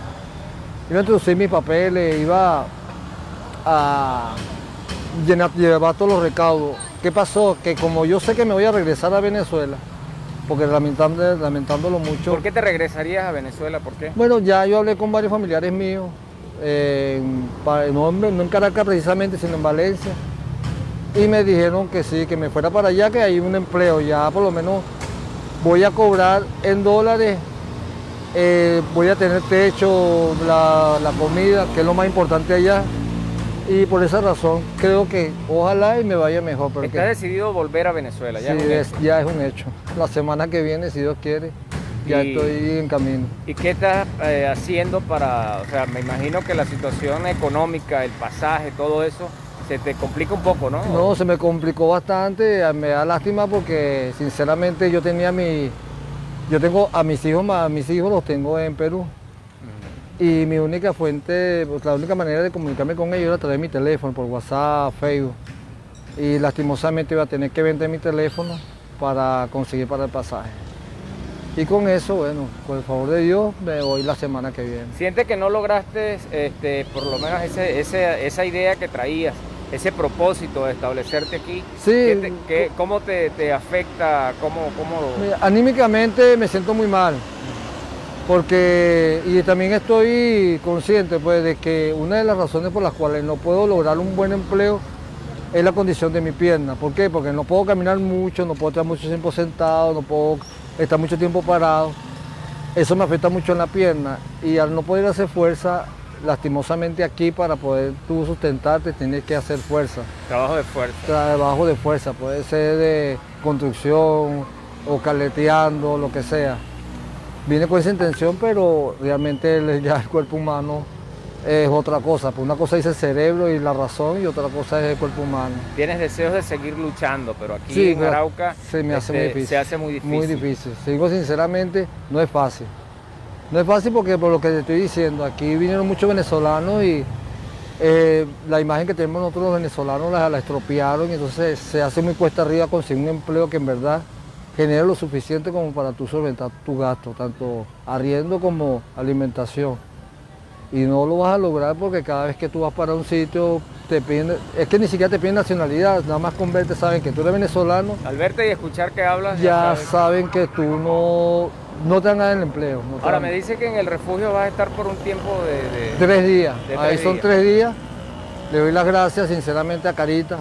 introducir mis papeles, iba a llevar todos los recaudos. ¿Qué pasó? Que como yo sé que me voy a regresar a Venezuela, porque lamentándolo mucho... ¿Por qué te regresarías a Venezuela? ¿Por qué? Bueno, ya yo hablé con varios familiares míos, no en Caracas precisamente, sino en Valencia, y me dijeron que sí, que me fuera para allá, que hay un empleo, ya por lo menos voy a cobrar en dólares, voy a tener techo, la comida, que es lo más importante allá, y por esa razón creo que ojalá y me vaya mejor. ¿Estás decidido volver a Venezuela? ¿Ya? Sí, ya es un hecho. La semana que viene, si Dios quiere, ya estoy en camino. ¿Y qué estás haciendo o sea, me imagino que la situación económica, el pasaje, todo eso, se te complica un poco, ¿no? No, se me complicó bastante, me da lástima porque sinceramente yo tengo a mis hijos los tengo en Perú. Y mi única fuente, la única manera de comunicarme con ellos era a través de mi teléfono, por WhatsApp, Facebook. Y lastimosamente iba a tener que vender mi teléfono para conseguir para el pasaje. Y con eso, bueno, con el favor de Dios, me voy la semana que viene. ¿Sientes que no lograste, por lo menos esa idea que traías, ese propósito de establecerte aquí? Sí. ¿Cómo te afecta? Mira, anímicamente me siento muy mal. Y también estoy consciente pues, de que una de las razones por las cuales no puedo lograr un buen empleo es la condición de mi pierna. ¿Por qué? Porque no puedo caminar mucho, no puedo estar mucho tiempo sentado, no puedo estar mucho tiempo parado. Eso me afecta mucho en la pierna y al no poder hacer fuerza, lastimosamente aquí para poder tú sustentarte tienes que hacer fuerza. Trabajo de fuerza. Trabajo de fuerza, puede ser de construcción o caleteando, lo que sea. viene con esa intención, pero realmente ya el cuerpo humano es otra cosa. Pues una cosa es el cerebro y la razón y otra cosa es el cuerpo humano. Tienes deseos de seguir luchando, pero aquí Sí, en Arauca se me hace muy difícil. se hace muy difícil. Muy difícil. Si digo sinceramente, no es fácil. No es fácil porque por lo que te estoy diciendo, aquí vinieron muchos venezolanos y la imagen que tenemos nosotros los venezolanos la estropearon y entonces se hace muy cuesta arriba conseguir un empleo que en verdad genere lo suficiente como para tú solventar tu gasto, tanto arriendo como alimentación. Y no lo vas a lograr porque cada vez que tú vas para un sitio te piden, es que ni siquiera te piden nacionalidad, nada más con verte saben que tú eres venezolano. Al verte y escuchar que hablas ya saben que tú no te van a dar el empleo. Ahora me dice que en el refugio vas a estar por un tiempo de 3 días, ahí son 3 días. Le doy las gracias sinceramente a Carita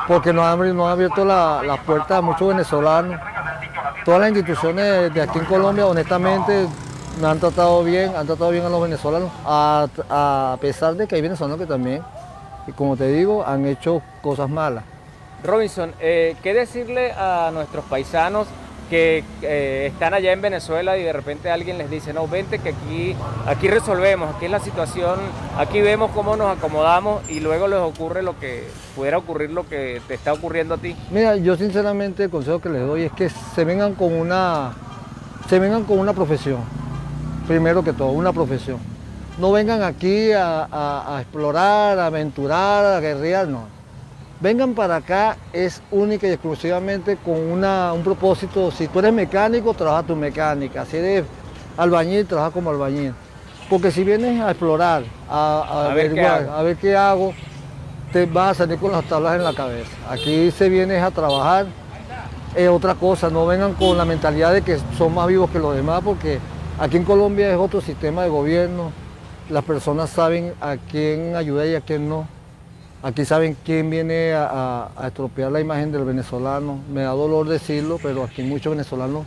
porque nos han abierto las puertas a muchos venezolanos. Todas las instituciones de aquí en Colombia honestamente me han tratado bien a los venezolanos, a pesar de que hay venezolanos que también, y como te digo, han hecho cosas malas. Robinson, ¿qué decirle a nuestros paisanos que están allá en Venezuela y de repente alguien les dice, no, vente que aquí resolvemos, aquí es la situación, aquí vemos cómo nos acomodamos y luego les ocurre lo que pudiera ocurrir, lo que te está ocurriendo a ti? Mira, yo sinceramente el consejo que les doy es que se vengan con una profesión. Primero que todo, una profesión. No vengan aquí a explorar, a aventurar, a guerrear, no. Vengan para acá, es única y exclusivamente con un propósito. Si tú eres mecánico, trabaja tu mecánica. Si eres albañil, trabaja como albañil. Porque si vienes a explorar, a averiguar, a ver qué hago, te vas a salir con las tablas en la cabeza. Aquí se viene a trabajar, es otra cosa. No vengan con la mentalidad de que son más vivos que los demás, porque aquí en Colombia es otro sistema de gobierno, las personas saben a quién ayudar y a quién no. Aquí saben quién viene a estropear la imagen del venezolano. Me da dolor decirlo, pero aquí muchos venezolanos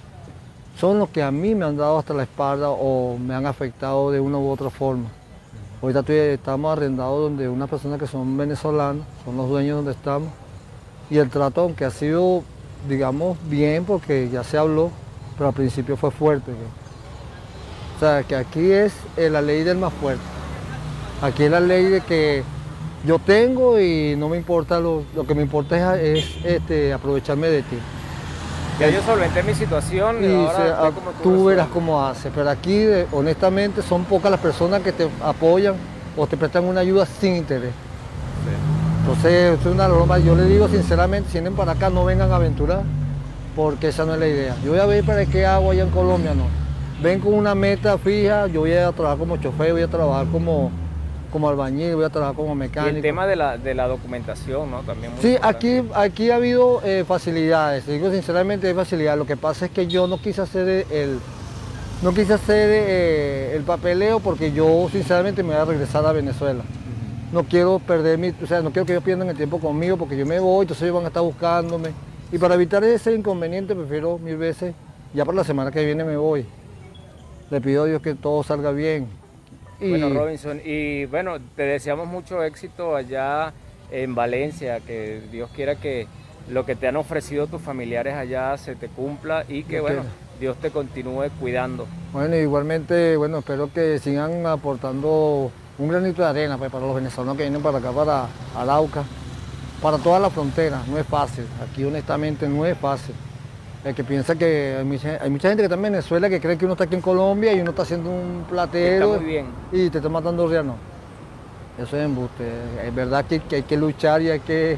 son los que a mí me han dado hasta la espalda o me han afectado de una u otra forma. Ahorita estamos arrendados donde unas personas que son venezolanos, son los dueños donde estamos, y el trato, aunque ha sido, digamos, bien porque ya se habló, pero al principio fue fuerte. O sea, que aquí es la ley del más fuerte. Aquí es la ley de que yo tengo y no me importa, lo que me importa es aprovecharme de ti. Ya yo solventé mi situación y ahora tú verás cómo haces. Pero aquí, honestamente, son pocas las personas que te apoyan o te prestan una ayuda sin interés. Sí. Entonces, es una broma. Yo les digo sinceramente, si vienen para acá, no vengan a aventurar, porque esa no es la idea. Yo voy a ver para qué hago allá en Colombia, no. Ven con una meta fija, yo voy a trabajar como chofer, voy a trabajar como albañil, voy a trabajar como mecánico. Y el tema de la documentación, ¿no? También muy sí, importante. aquí ha habido facilidades, digo sinceramente hay facilidades. Lo que pasa es que yo no quise hacer el papeleo porque yo sinceramente me voy a regresar a Venezuela. No quiero perder no quiero que ellos pierdan el tiempo conmigo porque yo me voy, entonces ellos van a estar buscándome. Y para evitar ese inconveniente prefiero 1000 veces, ya para la semana que viene me voy. Le pido a Dios que todo salga bien. Bueno, Robinson, y bueno, te deseamos mucho éxito allá en Valencia, que Dios quiera que lo que te han ofrecido tus familiares allá se te cumpla y que, bueno, Dios te continúe cuidando. Bueno, igualmente, bueno, espero que sigan aportando un granito de arena pues, para los venezolanos que vienen para acá, para Arauca, para toda la frontera. No es fácil, aquí honestamente no es fácil. El que piensa que hay mucha gente que está en Venezuela que cree que uno está aquí en Colombia y uno está haciendo un platero está muy bien. Y te está matando riano. Eso es embuste. Es verdad que hay que luchar y hay que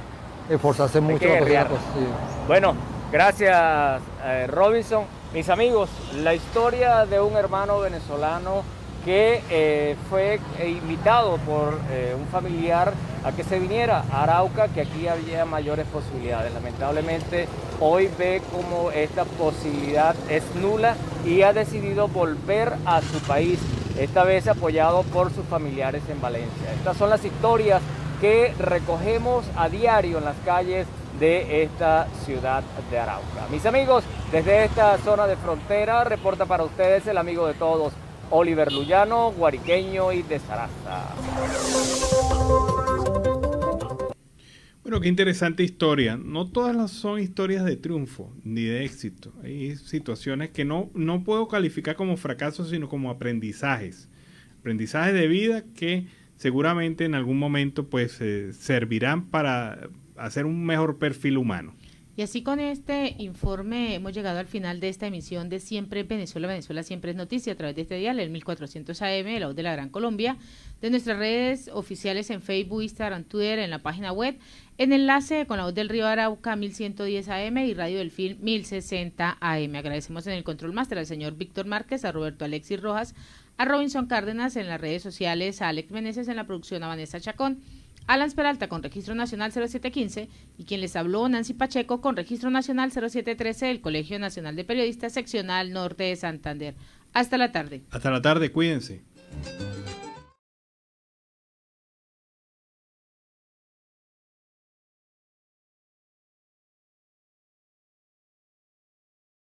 esforzarse mucho para hacer las cosas. Sí. Bueno, gracias Robinson. Mis amigos, la historia de un hermano venezolano que fue invitado por un familiar a que se viniera a Arauca, que aquí había mayores posibilidades. Lamentablemente hoy ve como esta posibilidad es nula y ha decidido volver a su país, esta vez apoyado por sus familiares en Valencia. Estas son las historias que recogemos a diario en las calles de esta ciudad de Arauca. Mis amigos, desde esta zona de frontera, reporta para ustedes el amigo de todos, Oliver Lujano, guariqueño y de Saraza. Bueno, qué interesante historia. No todas son historias de triunfo ni de éxito. Hay situaciones que no puedo calificar como fracasos, sino como aprendizajes. Aprendizajes de vida que seguramente en algún momento pues servirán para hacer un mejor perfil humano. Y así con este informe hemos llegado al final de esta emisión de Siempre Venezuela, Venezuela Siempre es Noticia, a través de este dial, el 1400 AM, la voz de la Gran Colombia, de nuestras redes oficiales en Facebook, Instagram, Twitter, en la página web, en enlace con la voz del Río Arauca 1110 AM y Radio del Film 1060 AM. Agradecemos en el control máster al señor Víctor Márquez, a Roberto Alexis Rojas, a Robinson Cárdenas en las redes sociales, a Alex Meneses en la producción, a Vanessa Chacón, Alan Peralta con Registro Nacional 0715 y quien les habló, Nancy Pacheco, con Registro Nacional 0713 del Colegio Nacional de Periodistas Seccional Norte de Santander. Hasta la tarde. Hasta la tarde, cuídense.